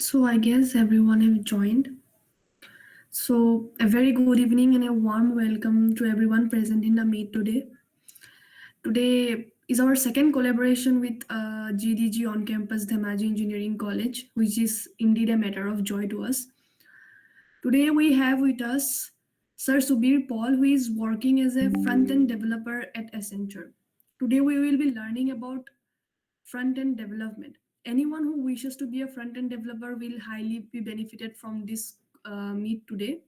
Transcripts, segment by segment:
So I guess everyone have joined. So a very good evening and a warm welcome to everyone present in the meet today. Today is our second collaboration with GDG on campus Dhemaji Engineering College, which is indeed a matter of joy to us. Today we have with us Sir Subir Paul, who is working as a front-end developer at Accenture. Today we will be learning about front-end development. Anyone who wishes to be a front-end developer will highly be benefited from this meet today.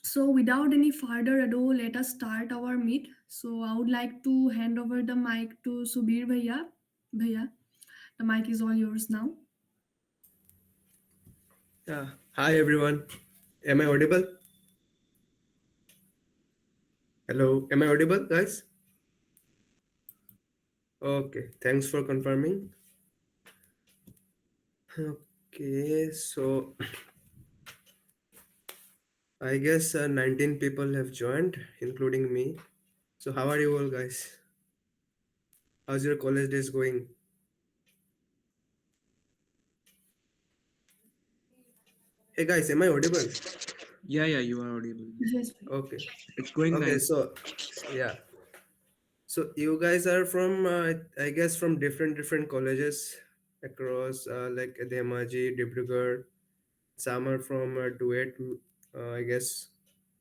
So without any further ado, let us start our meet. So I would like to hand over the mic to Subir Bhaiya. Bhaiya, the mic is all yours now. Yeah. Hi everyone. Am I audible? Hello. Am I audible, guys? Okay. Thanks for confirming. Okay. So I guess 19 people have joined, including me. So how are you all, guys? How's your college days going? Hey guys, am I audible? Yeah, you are audible. Yes, Bhaiya. Okay. It's going Okay. nice. Yeah. So you guys are from, I guess, from different colleges across, like Dhemaji, Dibrugarh. Some are from Duet, I guess,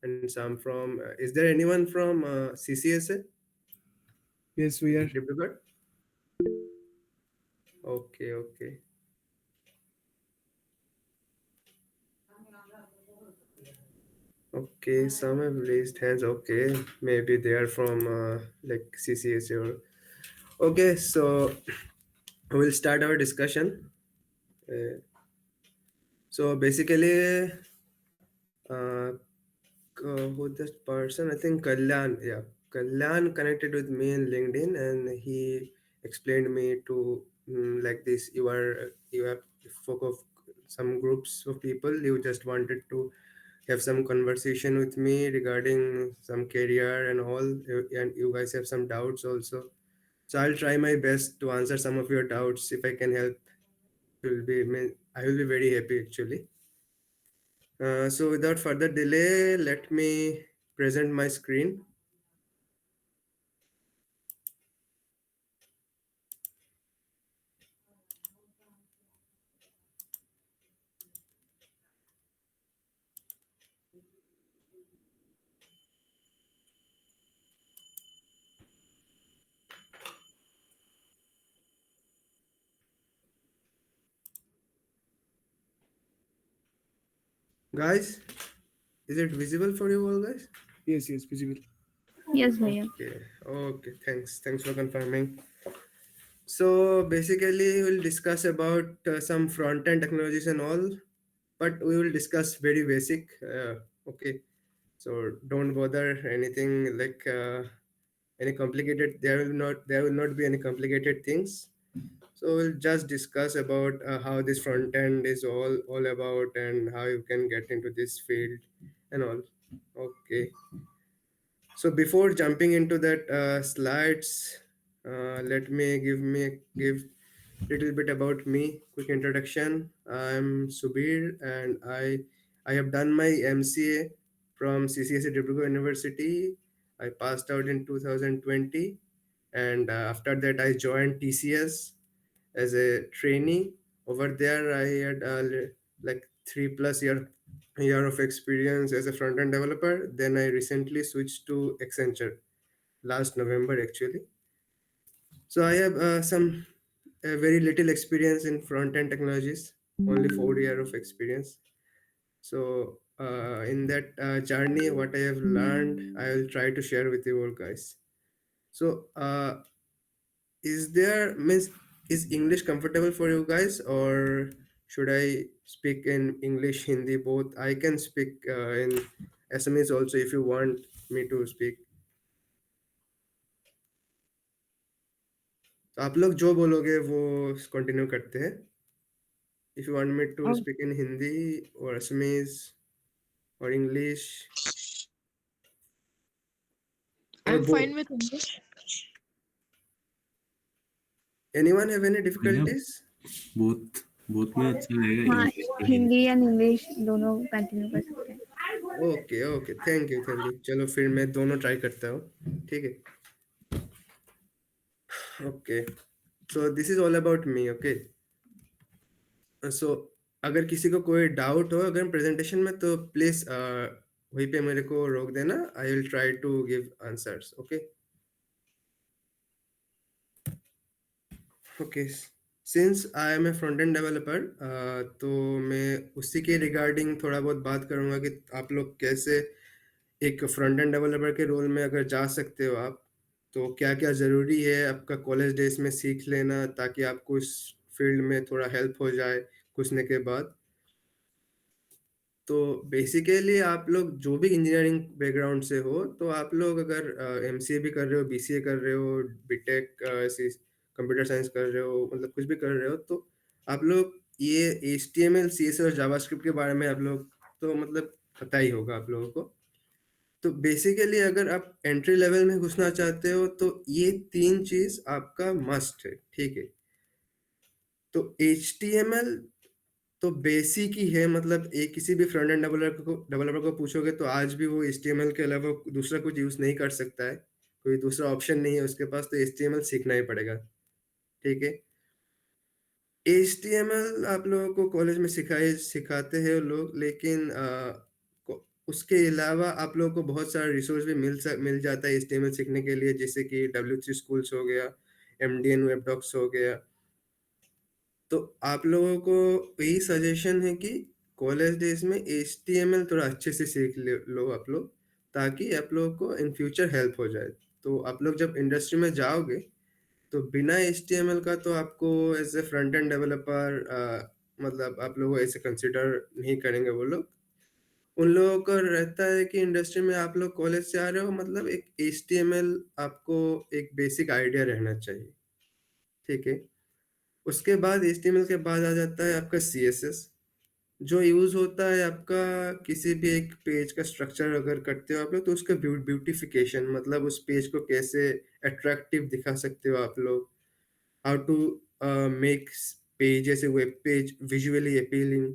and some from. Is there anyone from CCSA, Yes, we are. Dibrugarh? Okay, okay, okay. Some have raised hands. Okay, maybe they are from like CCSA or. Okay, so we'll start our discussion. Uh, so basically, uh, who this person? I think Kalyan. Yeah, Kalyan connected with me in LinkedIn, and he explained me to like this. You are folk of some groups of people. You just wanted to have some conversation with me regarding some career and all, and you guys have some doubts also. So I'll try my best to answer some of your doubts if I can help. I will be very happy actually. So without further delay, let me present my screen. Guys, is it visible for you all, guys? Yes, visible. Yes, Bhaiya. Okay, okay, thanks for confirming. So basically, we'll discuss about some front-end technologies and all, but we will discuss very basic. Okay, so don't bother anything like any complicated. There will not be any complicated things. So we'll just discuss about how this front end is all about and how you can get into this field and all. Okay. So before jumping into that slides, let me give little bit about me. Quick introduction. I'm Subir, and I have done my MCA from CCSE Dibrugarh University. I passed out in 2020, and after that I joined TCS as a trainee. Over there, I had like 3+ year of experience as a front end developer. Then I recently switched to Accenture last November actually. So I have some very little experience in front end technologies, only 4 year of experience. So in that journey, what I have learned, I will try to share with you all guys. So is there means is English comfortable for you guys, or should I speak in English, Hindi, both? I can speak in Assamese also if you want me to speak. तो आप लोग जो बोलोगे वो continue करते हैं. If you want me to Oh, speak in Hindi or Assamese or English or I'm both. fine with English. Anyone have any Yeah, difficulties? both. Both में अच्छा रहेगा, हाँ, इंग्लिश और हिंदी। हिंदी एंड इंग्लिश दोनों कंटिन्यू कर सकते हैं। Okay okay, thank you thank you. चलो फिर मैं दोनों ट्राई करता हूँ, ठीक है। Okay, so this is all about me. Okay, so अगर किसी को कोई डाउट हो अगर प्रेजेंटेशन में, तो प्लीज वहीं पे मेरे को रोक देना। I will try to give answers. Okay okay, since I am a front end developer, तो मैं उसी के रिगार्डिंग थोड़ा बहुत बात करूंगा कि आप लोग कैसे एक फ्रंट एंड डेवलपर के रोल में अगर जा सकते हो आप, तो क्या क्या ज़रूरी है आपका कॉलेज डेज में सीख लेना, ताकि आपको इस फील्ड में थोड़ा हेल्प हो जाए घुसने के बाद। तो बेसिकली आप लोग जो भी इंजीनियरिंग बैकग्राउंड से हो, तो आप लोग अगर एमसीए भी कर रहे हो, बीसीए कर रहे हो, बीटेक ऐसी कंप्यूटर साइंस कर रहे हो, मतलब कुछ भी कर रहे हो, तो आप लोग ये HTML CSS और जावास्क्रिप्ट के बारे में आप लोग तो मतलब पता ही होगा आप लोगों को। तो बेसिकली अगर आप एंट्री लेवल में घुसना चाहते हो, तो ये तीन चीज आपका मस्ट है, ठीक है। तो HTML तो बेसिक ही है, मतलब एक किसी भी फ्रंट एंड डेवलपर को पूछोगे तो आज भी वो HTML के अलावा दूसरा कुछ यूज नहीं कर सकता है, कोई दूसरा ऑप्शन नहीं है उसके पास, तो HTML सीखना ही पड़ेगा, ठीक है। HTML आप लोगों को कॉलेज में सिखाते हैं लोग, लेकिन उसके अलावा आप लोगों को बहुत सारा रिसोर्स भी मिल जाता है HTML सीखने के लिए, जैसे कि W3 स्कूल्स हो गया, MDN वेब डॉक्स हो गया। तो आप लोगों को यही सजेशन है कि कॉलेज डेज में HTML थोड़ा अच्छे से सीख लो आप लोग, ताकि आप लोगों को इन फ्यूचर हेल्प हो जाए। तो आप लोग जब इंडस्ट्री में जाओगे, तो बिना HTML का तो आपको as a front end developer मतलब आप लोगों को ऐसे कंसिडर नहीं करेंगे वो लोग। उन लोगों को रहता है कि इंडस्ट्री में आप लोग कॉलेज से आ रहे हो, मतलब एक HTML आपको एक बेसिक आइडिया रहना चाहिए, ठीक है। उसके बाद HTML के बाद आ जाता है आपका CSS, जो यूज होता है आपका किसी भी एक पेज का स्ट्रक्चर अगर करते हो आप लोग, तो उसका ब्यूटिफिकेशन, मतलब उस पेज को कैसे अट्रैक्टिव दिखा सकते हो आप लोग, how to make pages a web page visually appealing,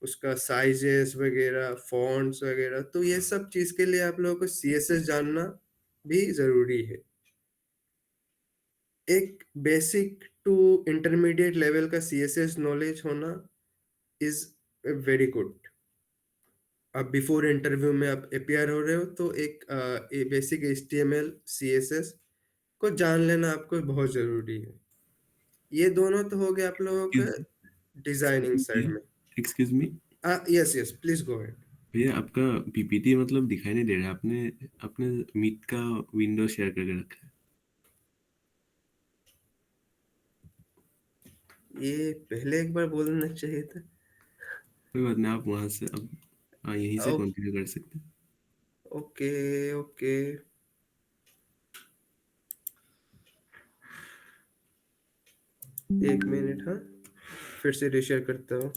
उसका साइजेस वगैरह, फॉन्ट्स वगैरह। तो ये सब चीज के लिए आप लोगों को CSS जानना भी जरूरी है। एक बेसिक टू इंटरमीडिएट लेवल का CSS नॉलेज होना इज वेरी गुड। अब बिफोर इंटरव्यू में आप अपियर हो रहे हो, तो एक बेसिक HTML CSS को जान लेना आपको बहुत जरूरी है। ये दोनों तो हो गए आप लोगों के डिजाइनिंग साइड में। Excuse me yes yes, please go ahead. भैया, आपका PPT मतलब दिखाई नहीं दे रहा है। आपने अपने मीट का विंडो शेयर करके रखा है। ये पहले एक बार बोलना चाहिए था। कोई बात नहीं, आप वहां से अब यहीं से कंटिन्यू कर सकते हैं। ओके ओके, एक मिनट, हाँ फिर से रिशेयर करता हूँ।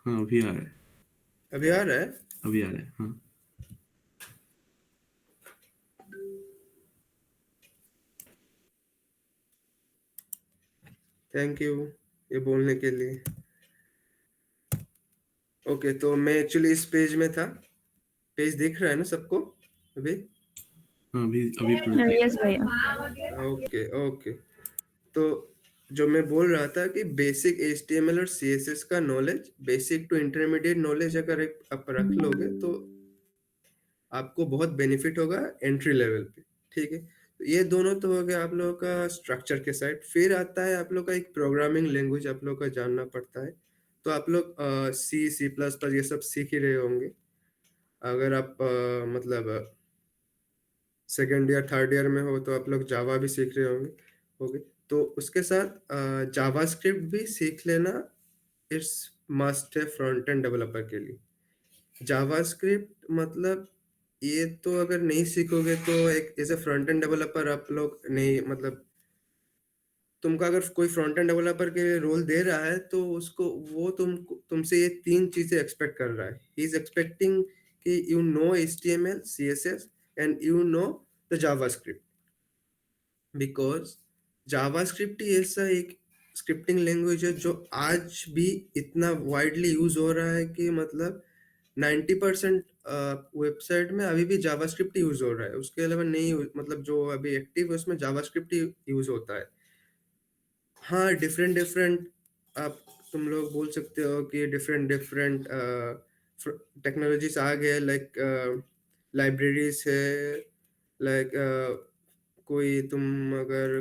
हाँ, अभी आ रहा है। अभी आ रहा है? अभी आ रहा है, हाँ। थैंक यू ये बोलने के लिए। ओके, तो मैं एक्चुअली इस पेज में था। पेज दिख रहा है ना सबको अभी? हाँ, अभी अभी पूरा यस भैया। ओके ओके, तो जो मैं बोल रहा था कि बेसिक HTML और CSS का knowledge, basic to intermediate knowledge अगर आप रख लोगे, तो आपको बहुत बेनिफिट होगा एंट्री लेवल पे, ठीक है। तो ये दोनों तो हो गया आप लोगों का स्ट्रक्चर के साइड। फिर आता है आप लोग का एक प्रोग्रामिंग लैंग्वेज आप लोग का जानना पड़ता है। तो आप लोग C++ ये सब सीख ही रहे होंगे। अगर आप मतलब सेकेंड ईयर थर्ड ईयर में हो, तो आप लोग जावा भी सीख रहे होंगे। तो उसके साथ जावास्क्रिप्ट भी सीख लेना इट्स मस्ट है फ्रंट एंड डेवलपर के लिए। जावास्क्रिप्ट मतलब ये तो अगर नहीं सीखोगे, तो एक as a front end developer आप लोग नहीं, मतलब तुमको अगर कोई फ्रंट एंड डेवलपर के रोल दे रहा है तो उसको वो तुमसे ये 3 चीजें एक्सपेक्ट कर रहा है। ही इज एक्सपेक्टिंग कि you know HTML, CSS and you know the JavaScript, because JavaScript ही ऐसा एक स्क्रिप्टिंग लैंग्वेज है जो आज भी इतना वाइडली यूज हो रहा है कि मतलब 90% वेबसाइट में अभी भी जावास्क्रिप्ट ही यूज हो रहा है। उसके अलावा नहीं मतलब जो अभी एक्टिव है उसमें जावास्क्रिप्ट ही यूज होता है। हाँ, डिफरेंट डिफरेंट आप तुम लोग बोल सकते हो कि डिफरेंट डिफरेंट टेक्नोलॉजीज आ गए, लाइक लाइब्रेरीज है, लाइक कोई तुम अगर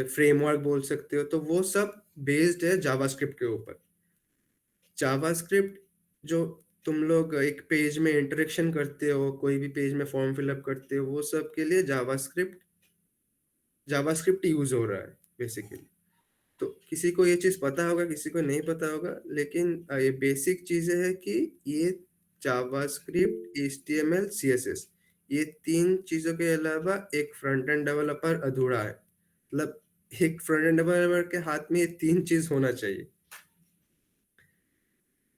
फ्रेमवर्क बोल सकते हो, तो वो सब बेस्ड है जावास्क्रिप्ट के ऊपर। जावास्क्रिप्ट जो तुम लोग एक पेज में इंटरेक्शन करते हो, कोई भी पेज में फॉर्म फिलअप करते हो, वो सब के लिए जावास्क्रिप्ट यूज हो रहा है बेसिकली। तो किसी को ये चीज पता होगा, किसी को नहीं पता होगा, लेकिन ये बेसिक चीजें है कि ये जावास्क्रिप्ट, HTML, CSS, ये 3 चीजों के अलावा एक फ्रंट एंड डेवलपर अधूरा है। मतलब एक फ्रंट एंड डेवलपर के हाथ में ये 3 चीज होना चाहिए।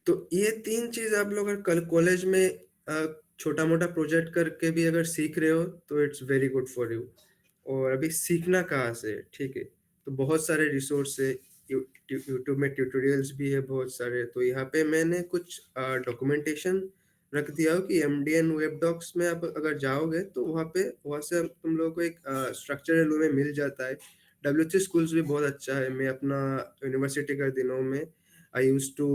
तो ये 3 चीज आप लोग अगर कल कॉलेज में छोटा मोटा प्रोजेक्ट करके भी अगर सीख रहे हो तो it's very good for you. और अभी सीखना कहाँ से है, ठीक है, तो बहुत सारे रिसोर्स है, यूट्यूब में ट्यूटोरियल्स भी है बहुत सारे। तो यहाँ पे मैंने कुछ डॉक्यूमेंटेशन रख दिया हो कि MDN वेब डॉक्स में आप अगर जाओगे तो वहाँ से तुम लोगों को एक स्ट्रक्चरल वे में मिल जाता है। WC स्कूल्स भी बहुत अच्छा है। मैं अपना यूनिवर्सिटी के दिनों में I used to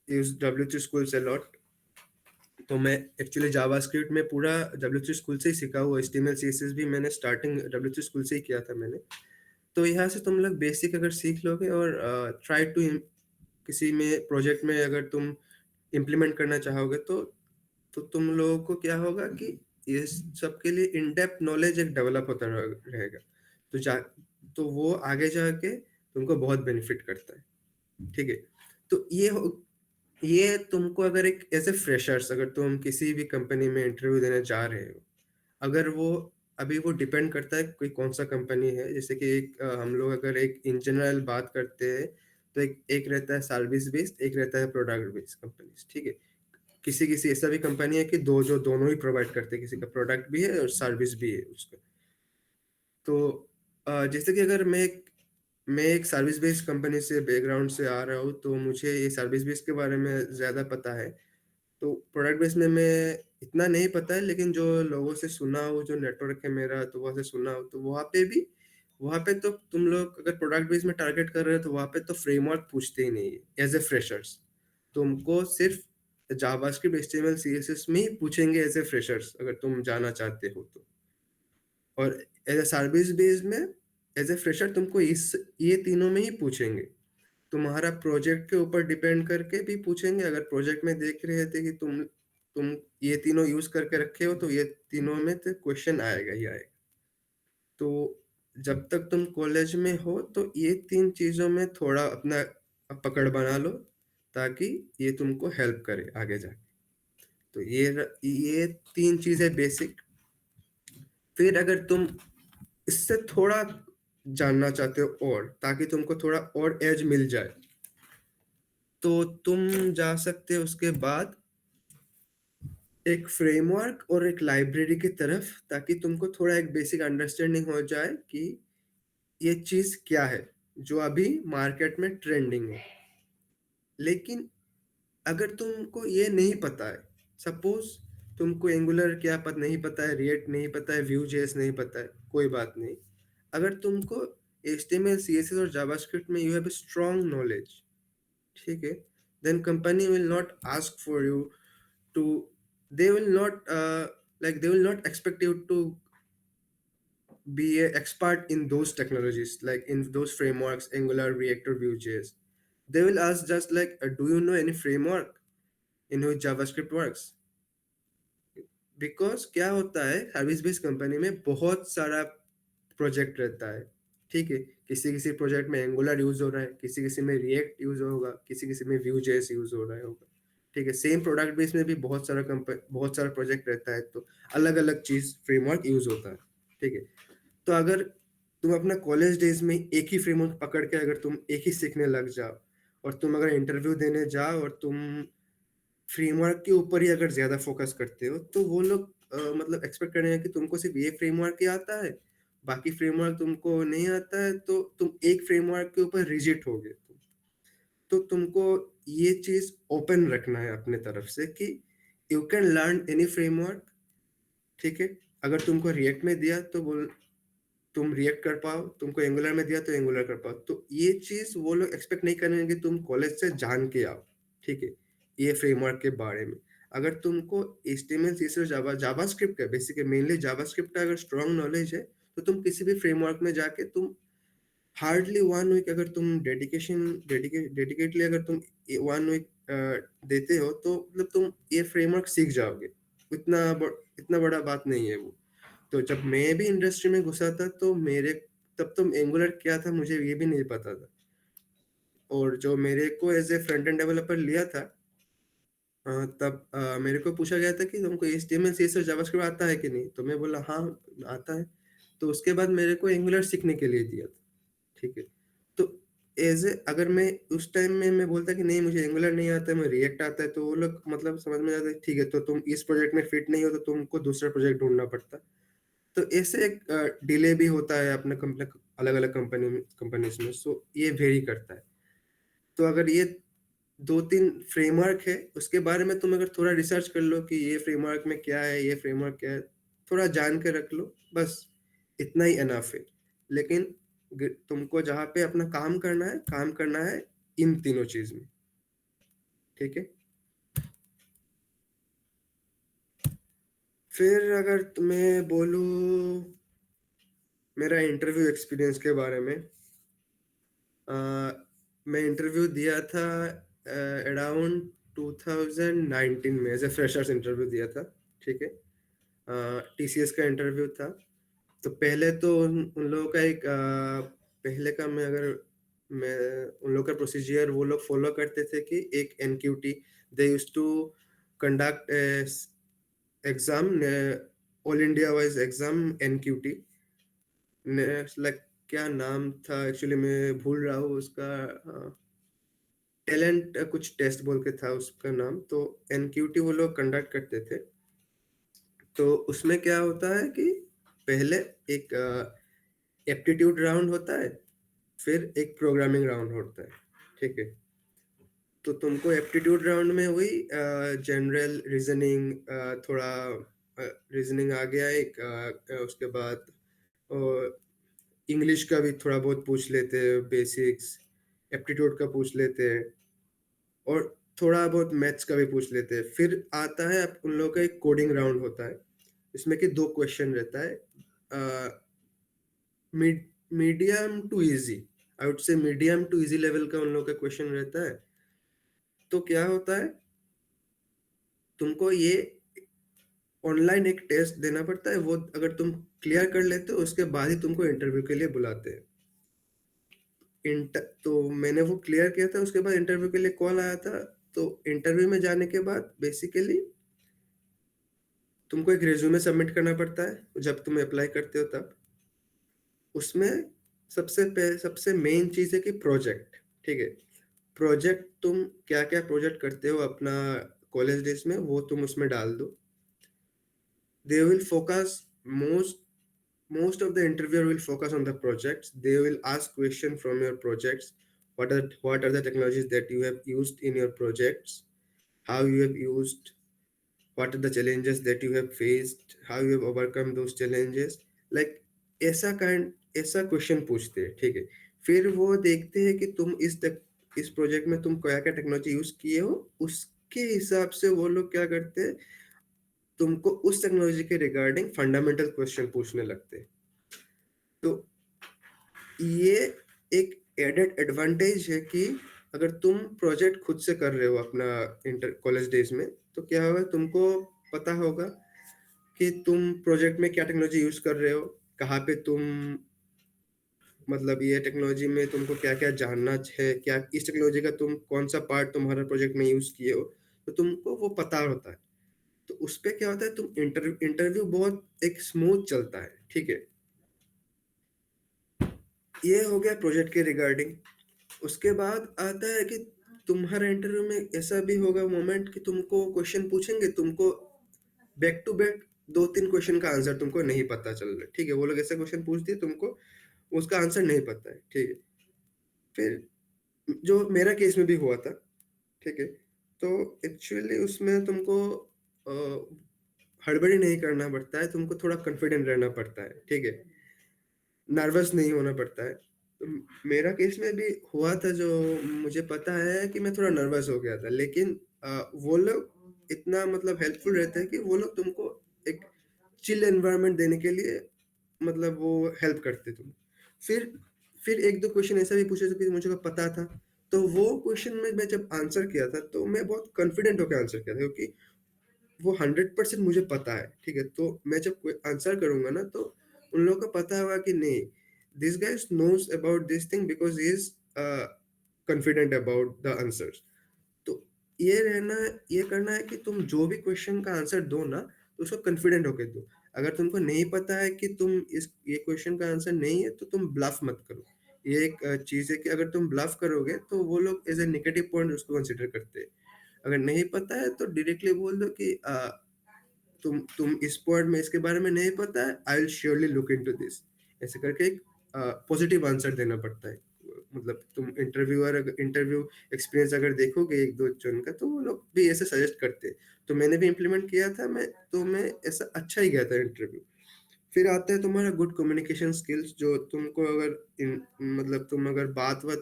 use WC schools a lot. तो मैं एक्चुअली जावास्क्रिप्ट में पूरा WC स्कूल से ही सीखा हुआ। HTML, CSS भी मैंने स्टार्टिंग WC स्कूल से ही किया था मैंने। तो यहाँ से तुम लोग बेसिक अगर सीख लोगे और ट्राई टू किसी में प्रोजेक्ट में अगर तुम इम्प्लीमेंट करना चाहोगे तो तुम लोगों को क्या होगा कि ये सब के लिए इन डेप्थ नॉलेज एक डेवलप होता रहेगा। तो वो आगे जाके तुमको बहुत बेनिफिट करता है, ठीक है। तो ये तुमको अगर एक एज ए फ्रेशर्स अगर तुम किसी भी कंपनी में इंटरव्यू देने जा रहे हो, अगर वो अभी वो डिपेंड करता है कोई कौन सा कंपनी है। जैसे कि हम लोग अगर एक इन जनरल बात करते हैं तो एक रहता है सर्विस बेस्ड, एक रहता है प्रोडक्ट बेस्ड कंपनीज, ठीक है। किसी किसी ऐसा भी कंपनी है कि दोनों ही प्रोवाइड करते हैं, किसी का प्रोडक्ट भी है और सर्विस भी है उसका। तो जैसे कि अगर मैं एक सर्विस बेस्ड कंपनी से बैकग्राउंड से आ रहा हूँ तो मुझे ये सर्विस बेस्ड के बारे में ज़्यादा पता है। तो प्रोडक्ट बेस में मैं इतना नहीं पता है, लेकिन जो लोगों से सुना हो, जो नेटवर्क है मेरा, तो वहाँ से सुना हो, तो वहाँ पे तो तुम लोग अगर प्रोडक्ट बेस में टारगेट कर रहे हो तो वहाँ पे तो फ्रेमवर्क पूछते ही नहीं है एज ए फ्रेशर्स। तुमको सिर्फ जावास्क्रिप्ट, HTML, CSS में ही पूछेंगे एज ए फ्रेशर्स अगर तुम जाना चाहते हो तो। और एज ए सर्विस बेस्ड में एज ए फ्रेशर तुमको ये तीनों में ही पूछेंगे। तुम्हारा प्रोजेक्ट के ऊपर डिपेंड करके भी पूछेंगे। अगर प्रोजेक्ट में देख रहे थे कि तुम ये तीनों यूज करके रखे हो तो ये तीनों में तो क्वेश्चन आएगा ही आएगा। तो जब तक तुम कॉलेज में हो तो ये 3 चीजों में थोड़ा अपना पकड़ बना लो ताकि ये तुमको हेल्प करे आगे जाके। तो ये 3 चीजें बेसिक। फिर अगर तुम इससे थोड़ा जानना चाहते हो और ताकि तुमको थोड़ा और एज मिल जाए तो तुम जा सकते हो उसके बाद एक फ्रेमवर्क और एक लाइब्रेरी की तरफ, ताकि तुमको थोड़ा एक बेसिक अंडरस्टैंडिंग हो जाए कि ये चीज क्या है जो अभी मार्केट में ट्रेंडिंग है। लेकिन अगर तुमको ये नहीं पता है, सपोज तुमको एंगुलर क्या पता नहीं पता है, रिएक्ट नहीं पता है, Vue.js नहीं पता है, कोई बात नहीं। अगर तुमको HTML, CSS और जावास्क्रिप्ट में you have a strong knowledge, ठीक है, then company will not ask for you to, they will not they will not expect you to be an expert in those technologies, like in those frameworks, Angular, React or Vue.js. They will ask just like, do you know any framework in which JavaScript works? Because क्या होता है service based company में बहुत सारा project रहता है, ठीक है। किसी किसी प्रोजेक्ट में एंगुलर यूज हो रहा है, किसी किसी में रिएक्ट यूज होगा, किसी किसी में Vue.js यूज हो रहा होगा, ठीक है। सेम प्रोडक्ट बेस में भी बहुत सारा प्रोजेक्ट रहता है, तो अलग अलग चीज फ्रेमवर्क यूज होता है, ठीक है। तो अगर तुम अपना कॉलेज डेज में एक ही फ्रेमवर्क पकड़ के अगर तुम एक ही सीखने लग जाओ, और तुम अगर इंटरव्यू देने जाओ और तुम फ्रेमवर्क के ऊपर ही अगर ज्यादा फोकस करते हो, तो वो लोग मतलब एक्सपेक्ट करेंगे कि तुमको सिर्फ ये फ्रेमवर्क ही आता है, बाकी फ्रेमवर्क तुमको नहीं आता है, तो तुम एक फ्रेमवर्क के ऊपर रिजिट हो गए। तो तुमको ये चीज ओपन रखना है अपने तरफ से कि you can learn any framework. ठीक है, अगर तुमको रिएक्ट में दिया तो बोल तुम रिएक्ट कर पाओ, तुमको एंगुलर में दिया तो एंगुलर कर पाओ। तो ये चीज वो लोग एक्सपेक्ट नहीं करेंगे कि तुम कॉलेज से जान के आओ। ठीक है, ये फ्रेमवर्क के बारे में अगर तुमको HTML CSS जावा जावास्क्रिप्ट का बेसिकली मेनली जावास्क्रिप्ट का अगर स्ट्रॉन्ग नॉलेज है, तो तुम किसी भी फ्रेमवर्क में जाके तुम हार्डली 1 वीक अगर तुम डेडिकेटली अगर तुम 1 वीक देते हो, तो मतलब तुम ये फ्रेमवर्क सीख जाओगे। इतना बड़ा बात नहीं है वो। तो जब मैं भी इंडस्ट्री में घुसा था, तो मेरे तब तो एंगुलर क्या था मुझे ये भी नहीं पता था। और जो मेरे को as a front end developer लिया था, तब मेरे को पूछा गया था कि तुमको HTML CSS जावास्क्रिप्ट आता है कि नहीं, तो मैं बोला हाँ आता है। तो उसके बाद मेरे को एंगुलर सीखने के लिए दिया था। ठीक है, तो एज ए अगर मैं उस टाइम में मैं बोलता कि नहीं मुझे एंगुलर नहीं आता है, मुझे रिएक्ट आता है, तो वो लोग मतलब समझ में जाता है ठीक है, तो तुम इस प्रोजेक्ट में फिट नहीं हो, तो तुमको दूसरा प्रोजेक्ट ढूंढना पड़ता। तो ऐसे एक डिले भी होता है अपने कंपनी अलग अलग कंपनीज में। सो ये वेरी करता है। तो अगर ये 2-3 फ्रेमवर्क है, उसके बारे में तुम अगर थोड़ा रिसर्च कर लो कि ये फ्रेमवर्क में क्या है, ये फ्रेमवर्क क्या है, थोड़ा जान के रख लो, बस इतना ही एनफ है। लेकिन तुमको जहाँ पे अपना काम करना है इन तीनों चीज में। ठीक है, फिर अगर तुम्हें बोलूँ मेरा इंटरव्यू एक्सपीरियंस के बारे में, अ, मैं इंटरव्यू दिया था अराउंड 2019 में एज ए फ्रेशर्स इंटरव्यू दिया था। ठीक है, TCS का इंटरव्यू था। तो पहले तो उन लोगों का एक पहले का मैं उन लोग का प्रोसीजर वो लोग फॉलो करते थे कि एक NQT they used to conduct exam, all India wise exam NQT, like क्या नाम था एक्चुअली मैं भूल रहा हूँ उसका, टैलेंट कुछ टेस्ट बोल के था उसका नाम। तो NQT वो लोग कंडक्ट करते थे। तो उसमें क्या होता है कि पहले एक एप्टीट्यूड राउंड होता है, फिर एक प्रोग्रामिंग राउंड होता है। ठीक है, तो तुमको एप्टीट्यूड राउंड में वही जनरल रीजनिंग, थोड़ा रीजनिंग आ गया एक, उसके बाद इंग्लिश का भी थोड़ा बहुत पूछ लेते हैं, बेसिक्स एप्टीट्यूड का पूछ लेते हैं, और थोड़ा बहुत मैथ्स का भी पूछ लेते हैं। फिर आता है उन लोगों का एक कोडिंग राउंड होता है, इसमें कि 2 क्वेश्चन रहता है, medium to easy, I would say medium to easy level का उन लोगों का क्वेश्चन रहता है। तो क्या होता है, तुमको ये ऑनलाइन एक टेस्ट देना पड़ता है, वो अगर तुम क्लियर कर लेते हो उसके बाद ही तुमको इंटरव्यू के लिए बुलाते हैं। तो मैंने वो क्लियर किया था, उसके बाद इंटरव्यू के लिए कॉल आया था। तो इंटरव्यू में जाने के बाद बेसिकली तुमको एक रिज्यूमे सबमिट करना पड़ता है जब तुम अप्लाई करते हो तब। उसमें सबसे मेन चीज है कि प्रोजेक्ट। ठीक है, प्रोजेक्ट तुम क्या क्या प्रोजेक्ट करते हो अपना कॉलेज डेज में, वो तुम उसमें डाल दो। They will focus most of the interviewer will focus on the projects. They will ask question from your projects. What are the technologies that you have used in your projects? How you have used? What are the challenges that you have faced? How you have overcome those challenges? Like ऐसा question पूछते हैं। ठीक है, फिर वो देखते हैं कि तुम इस प्रोजेक्ट में तुम क्या क्या टेक्नोलॉजी यूज किए हो, उसके हिसाब से वो लोग क्या करते हैं, तुमको उस टेक्नोलॉजी के रिगार्डिंग फंडामेंटल क्वेश्चन पूछने लगते हैं। तो ये एक एडेड एडवांटेज है कि अगर तुम प्रोजेक्ट खुद से कर रहे हो अपना इंटर कॉलेज डेज में, तो क्या होगा, तुमको पता होगा कि तुम प्रोजेक्ट में क्या टेक्नोलॉजी यूज कर रहे हो, कहाँ पे तुम मतलब ये टेक्नोलॉजी में तुमको क्या क्या जानना है, क्या इस टेक्नोलॉजी का तुम कौन सा पार्ट तुम्हारे प्रोजेक्ट में यूज किए हो, तो तुमको वो पता होता है। तो उस पे क्या होता है, तुम इंटरव्यू बहुत एक स्मूथ चलता है। ठीक है, ये हो गया प्रोजेक्ट के रिगार्डिंग। उसके बाद आता है कि तुम्हारे इंटरव्यू में ऐसा भी होगा मोमेंट कि तुमको क्वेश्चन पूछेंगे, तुमको बैक टू बैक 2-3 क्वेश्चन का आंसर तुमको नहीं पता चल रहा है, ठीक है। वो लोग ऐसे क्वेश्चन पूछ दिए, तुमको उसका आंसर नहीं पता है, ठीक है। फिर जो मेरा केस में भी हुआ था, ठीक है, तो एक्चुअली उसमें तुमको हड़बड़ी नहीं करना पड़ता है, तुमको थोड़ा कॉन्फिडेंट रहना पड़ता है, ठीक है, नर्वस नहीं होना पड़ता है। तो मेरा केस में भी हुआ था, जो मुझे पता है कि मैं थोड़ा नर्वस हो गया था, लेकिन वो लोग इतना मतलब हेल्पफुल रहते हैं कि वो लोग तुमको एक चिल एनवायरनमेंट देने के लिए मतलब वो हेल्प करते तुम। फिर एक दो क्वेश्चन ऐसा भी पूछे थे कि मुझे को पता था, तो वो क्वेश्चन में मैं जब आंसर किया था तो मैं बहुत कॉन्फिडेंट होकर आंसर किया था, क्योंकि वो 100% मुझे पता है, ठीक है। तो मैं जब कोई आंसर करूंगा ना, तो उन लोगों को पता होगा कि नहीं, this guys knows about this thing because he is confident about the answers. तो ये रहना, ये करना है कि तुम जो भी क्वेश्चन का आंसर दो ना, तो उसको कॉन्फिडेंट होकर दो। अगर तुमको नहीं पता है कि तुम इस ये क्वेश्चन का आंसर नहीं है, तो तुम ब्लफ मत करो। ये एक चीज है कि अगर तुम ब्लफ करोगे तो वो लोग एज ए नेगेटिव पॉइंट उसको कंसिडर करते हैं। अगर नहीं पता है तो डायरेक्टली बोल दो कि तुम इस पॉइंट में इसके बारे में नहीं पता है, I will surely look into this. ऐसे करके एक पॉजिटिव आंसर देना पड़ता है। मतलब तुम इंटरव्यू एक्सपीरियंस अगर देखोगे एक दो जन का, तो वो लोग भी ऐसे सजेस्ट करते हैं। तो मैंने भी इम्प्लीमेंट किया था, मैं ऐसा अच्छा ही गया था इंटरव्यू। फिर आता है तुम्हारा गुड कम्युनिकेशन स्किल्स, जो तुमको अगर मतलब तुम अगर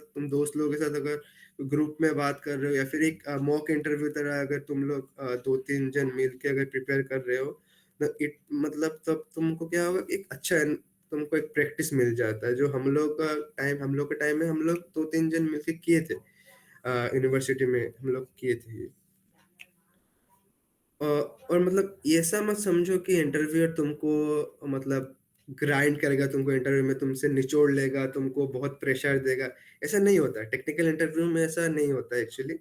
तुम दोस्त लोगों के साथ अगर ग्रुप में बात कर रहे हो, या फिर एक मॉक इंटरव्यू तरह अगर तुम लोग 2-3 जन मिल के अगर प्रिपेयर कर रहे हो, तो इट मतलब तब तुमको क्या होगा कि एक अच्छा तुमको एक प्रैक्टिस मिल जाता है। जो हम लोग के टाइम में हम लोग 2-3 जन मिलके किए थे, यूनिवर्सिटी में हम लोग किए थे ये। और मतलब ये ऐसा मत समझो कि इंटरव्यूअर तुमको मतलब ग्राइंड करेगा, तुमको इंटरव्यू में तुमसे निचोड़ लेगा, तुमको बहुत प्रेशर देगा। ऐसा नहीं होता है, टेक्निकल इंटरव्यू में ऐसा नहीं होता है एक्चुअली।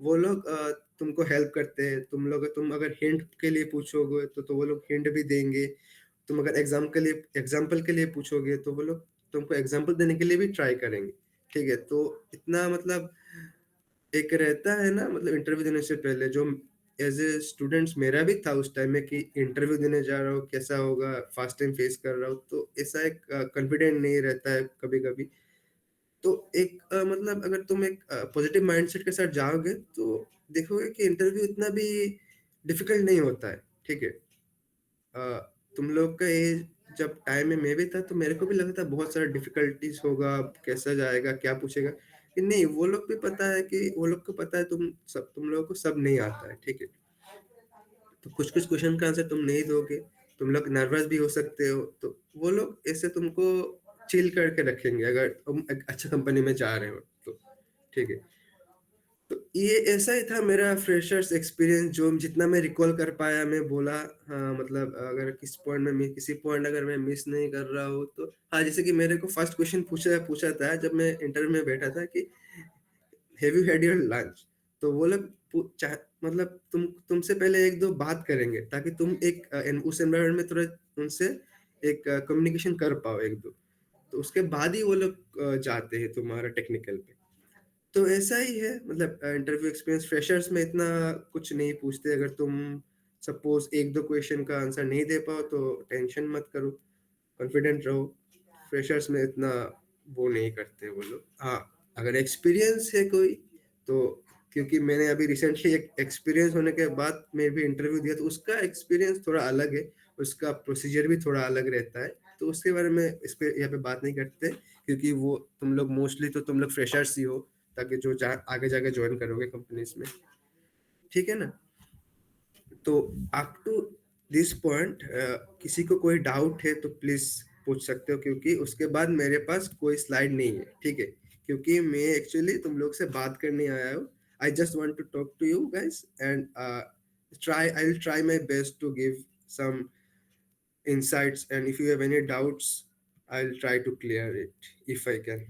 वो लोग तुमको हेल्प करते हैं। तुम अगर हिंट के लिए पूछोगे तो वो लोग हिंट भी देंगे। तुम अगर एग्जाम्पल के लिए पूछोगे तो वो लोग तुमको एग्जाम्पल देने के लिए भी ट्राई करेंगे, ठीक है। तो इतना मतलब एक रहता है ना, मतलब इंटरव्यू देने से पहले जो एज ए स्टूडेंट्स मेरा भी था उस टाइम में, कि इंटरव्यू देने जा रहा हूँ, कैसा होगा, फर्स्ट टाइम फेस कर रहा हूँ, तो ऐसा एक कॉन्फिडेंट नहीं रहता है कभी कभी। तो एक मतलब अगर तुम एक पॉजिटिव माइंडसेट के साथ जाओगे, तो देखोगे कि इंटरव्यू इतना भी डिफिकल्ट नहीं होता है, ठीक है। तुम लोग का एज जब टाइम में मैं भी था, तो मेरे को भी लगा था बहुत सारा डिफिकल्टीज होगा, कैसा जाएगा, क्या पूछेगा। कि नहीं, वो लोग भी पता है कि वो लोग को पता है तुम लोगों को सब नहीं आता है, ठीक है। तो कुछ कुछ क्वेश्चन का आंसर तुम नहीं दोगे, तुम लोग नर्वस भी हो सकते हो, तो वो लोग ऐसे तुमको चिल करके रखेंगे अगर तुम एक अच्छा कंपनी में जा रहे हो तो, ठीक है। तो ये ऐसा ही था मेरा फ्रेशर्स एक्सपीरियंस, जो जितना मैं रिकॉल कर पाया मैं बोला। हाँ, मतलब अगर किसी पॉइंट अगर मैं मिस नहीं कर रहा हूँ तो हाँ, जैसे कि मेरे को फर्स्ट क्वेश्चन पूछा था जब मैं इंटरव्यू में बैठा था कि have you had your lunch. तो वो लोग मतलब तुमसे पहले एक दो बात करेंगे, ताकि तुम उस एनवायरनमेंट में थोड़ा उनसे एक कम्युनिकेशन कर पाओ एक दो। तो उसके बाद ही वो लोग जाते हैं तुम्हारा टेक्निकल पे। तो ऐसा ही है, मतलब इंटरव्यू एक्सपीरियंस फ्रेशर्स में इतना कुछ नहीं पूछते। अगर तुम सपोज एक दो क्वेश्चन का आंसर नहीं दे पाओ तो टेंशन मत करो, कॉन्फिडेंट रहो। फ्रेशर्स में इतना वो नहीं करते वो लोग। हाँ, अगर एक्सपीरियंस है कोई तो, क्योंकि मैंने अभी रिसेंटली एक एक्सपीरियंस होने के बाद मैं भी इंटरव्यू दिया, तो उसका एक्सपीरियंस थोड़ा अलग है, उसका प्रोसीजर भी थोड़ा अलग रहता है। तो उसके बारे में इस पे यहाँ पे बात नहीं करते, क्योंकि वो तुम लोग फ्रेशर्स ही हो, ताकि आगे जाके ज्वाइन करोगे कंपनीज में, ठीक है ना। तो अप टू दिस पॉइंट किसी को कोई डाउट है तो प्लीज पूछ सकते हो, क्योंकि उसके बाद मेरे पास कोई स्लाइड नहीं है, ठीक है। क्योंकि मैं एक्चुअली तुम लोग से बात करने आया हूँ। I just want to talk to you guys, and I will try my best to give some insights, and if you have any doubts, I'll try to clear it if I can.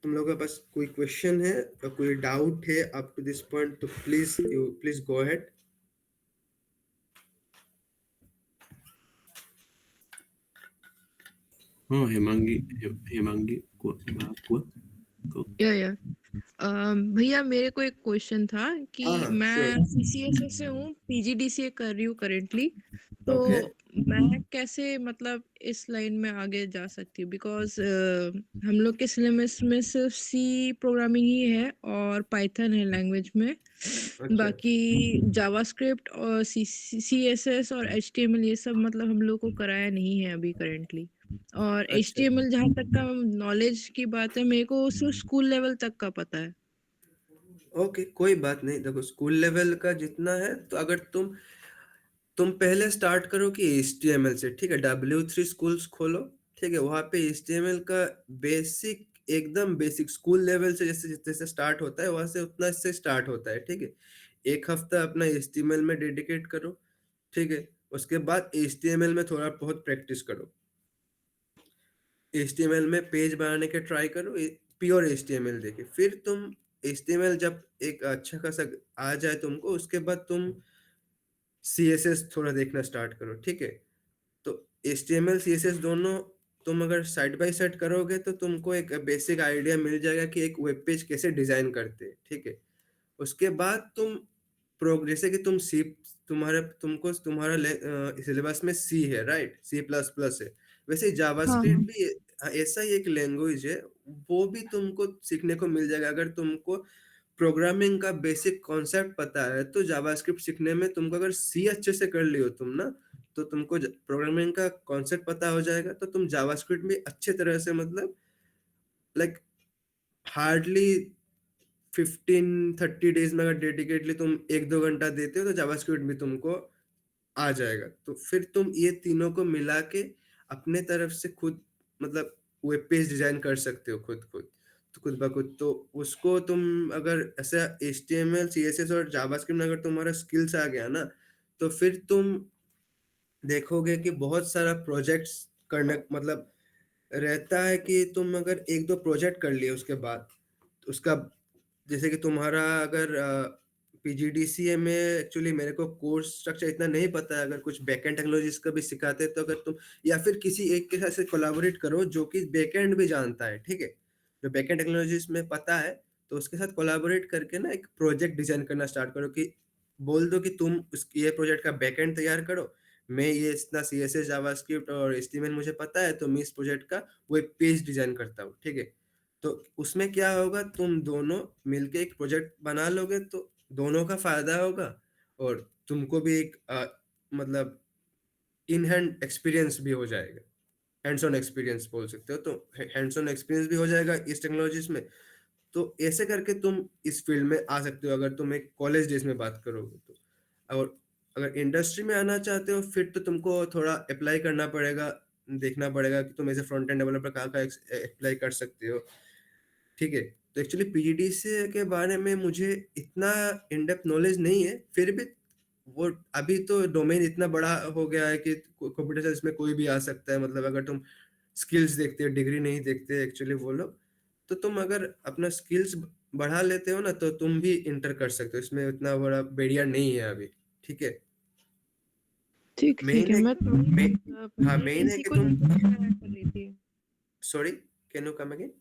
तुम लोगों के पास कोई question है या कोई doubt है up to this point, तो please go ahead. हाँ हेमांगी को को या भैया मेरे को एक क्वेश्चन था कि हाँ हाँ मैं श्योर सीसीएसएस से हूँ, पीजीडीसीए कर रही हूँ करेंटली। तो ओके मैं कैसे मतलब इस लाइन में आगे जा सकती हूँ? बिकॉज हम लोग के सिलेबस में सिर्फ सी प्रोग्रामिंग ही है और पाइथन है लैंग्वेज में। अच्छा बाकी जावास्क्रिप्ट और सीएसएस और एचटीएमएल ये सब मतलब हम लोग को कराया नहीं है अभी करेंटली। और अच्छा एचटीएमएल जहाँ तक का नॉलेज की बात है, मेरे को सिर्फ स्कूल लेवल तक का पता है। ओके कोई बात नहीं। देखो स्कूल लेवल का जितना है, तो अगर तुम पहले स्टार्ट करो कि HTML से, ठीक है, W3 स्कूल्स खोलो, ठीक है, वहां पे HTML का बेसिक, एकदम बेसिक स्कूल लेवल से जैसे जैसे स्टार्ट होता है वहां से उतना से स्टार्ट होता है, ठीक है। एक हफ्ता अपना HTML में डेडिकेट करो, ठीक है। उसके बाद HTML में थोड़ा बहुत प्रैक्टिस करो। HTML में पेज बनाने के ट्राई करो, प्योर HTML देके। फिर तुम HTML जब एक अच्छा खासा आ जाए तुमको, उसके बाद तुम CSS थोड़ा देखना स्टार्ट करो, ठीक है। तो HTML CSS दोनों तुम अगर साइड बाय साइड करोगे तो तुमको एक बेसिक आइडिया मिल जाएगा कि एक वेब पेज कैसे डिजाइन करते हैं, ठीक है। उसके बाद तुम प्रोग्रेस है कि तुम सी, तुमको तुम्हारा सिलेबस में सी है, राइट, C++ है। वैसे ही हाँ जावास्क्रिप्ट भी ऐसा ही एक लैंग्वेज है, वो भी तुमको सीखने को मिल जाएगा। अगर तुमको प्रोग्रामिंग का बेसिक कॉन्सेप्ट पता है तो जावास्क्रिप्ट सीखने में तुमको, अगर सी अच्छे से कर लियो तुम ना, तो तुमको प्रोग्रामिंग का कॉन्सेप्ट पता हो जाएगा, तो तुम जावास्क्रिप्ट भी अच्छे तरह से, मतलब लाइक हार्डली 15-30 डेज में अगर डेडिकेटली तुम 1-2 घंटा देते हो तो जावास्क्रिप्ट भी तुमको आ जाएगा। तो फिर तुम ये तीनों को मिला के अपने तरफ से खुद, मतलब वेब पेज डिजाइन कर सकते हो खुद खुद, तो खुद ब खुद। तो उसको तुम अगर ऐसा HTML CSS और जावास्क्रिप्ट में अगर तुम्हारा स्किल्स आ गया ना, तो फिर तुम देखोगे कि बहुत सारा प्रोजेक्ट्स करने, मतलब रहता है कि तुम अगर 1-2 प्रोजेक्ट कर लिए उसके बाद उसका, जैसे कि तुम्हारा अगर PGDCA में, एक्चुअली मेरे को कोर्स स्ट्रक्चर इतना नहीं पता है, अगर कुछ बैकएंड टेक्नोलॉजीज का भी सिखाते हैं तो अगर तुम या फिर किसी एक के साथ से कोलैबोरेट करो जो कि बैकएंड भी जानता है, ठीक है, जो बैकएंड टेक्नोलॉजीज में पता है, तो उसके साथ कोलैबोरेट करके ना एक प्रोजेक्ट डिजाइन करना स्टार्ट करो। कि बोल दो कि तुम ये प्रोजेक्ट का बैकएंड तैयार करो, मैं ये इतना CSS जावास्क्रिप्ट और HTML मुझे पता है, तो मैं इस प्रोजेक्ट का वेब पेज डिजाइन करता हूँ, ठीक है। तो उसमें क्या होगा, तुम दोनों मिलके एक प्रोजेक्ट बना लोगे तो दोनों का फायदा होगा, और तुमको भी एक मतलब इन हैंड एक्सपीरियंस भी हो जाएगा। हैंड्स ऑन एक्सपीरियंस बोल सकते हो, तो हैंड्स ऑन एक्सपीरियंस भी हो जाएगा इस टेक्नोलॉजीज में। तो ऐसे करके तुम इस फील्ड में आ सकते हो अगर तुम एक कॉलेज डेज में बात करोगे तो। और अगर इंडस्ट्री में आना चाहते हो फिर तो तुमको थोड़ा अप्लाई करना पड़ेगा, देखना पड़ेगा कि तुम as a front end developer कहाँ कहाँ अप्लाई कर सकते हो, ठीक है। तो एक्चुअली PGDCA के बारे में मुझे इतना इन डेप्थ नॉलेज नहीं है, फिर भी वो अभी तो डोमेन इतना बड़ा हो गया है कि कंप्यूटर साइंस में कोई भी आ सकता है। मतलब अगर तुम स्किल्स देखते हो, डिग्री नहीं देखते एक्चुअली वो लोग, तो तुम अगर अपना स्किल्स बढ़ा लेते हो ना तो तुम भी इंटर कर सकते हो, इसमें उतना बड़ा बैरियर नहीं है अभी, ठीक है। ठीक ठीक मेन है। है, मैं तो मे, हाँ ये मेन है इसी कि को तुम, लेकर try कर रही थी। Sorry can you come again, uh,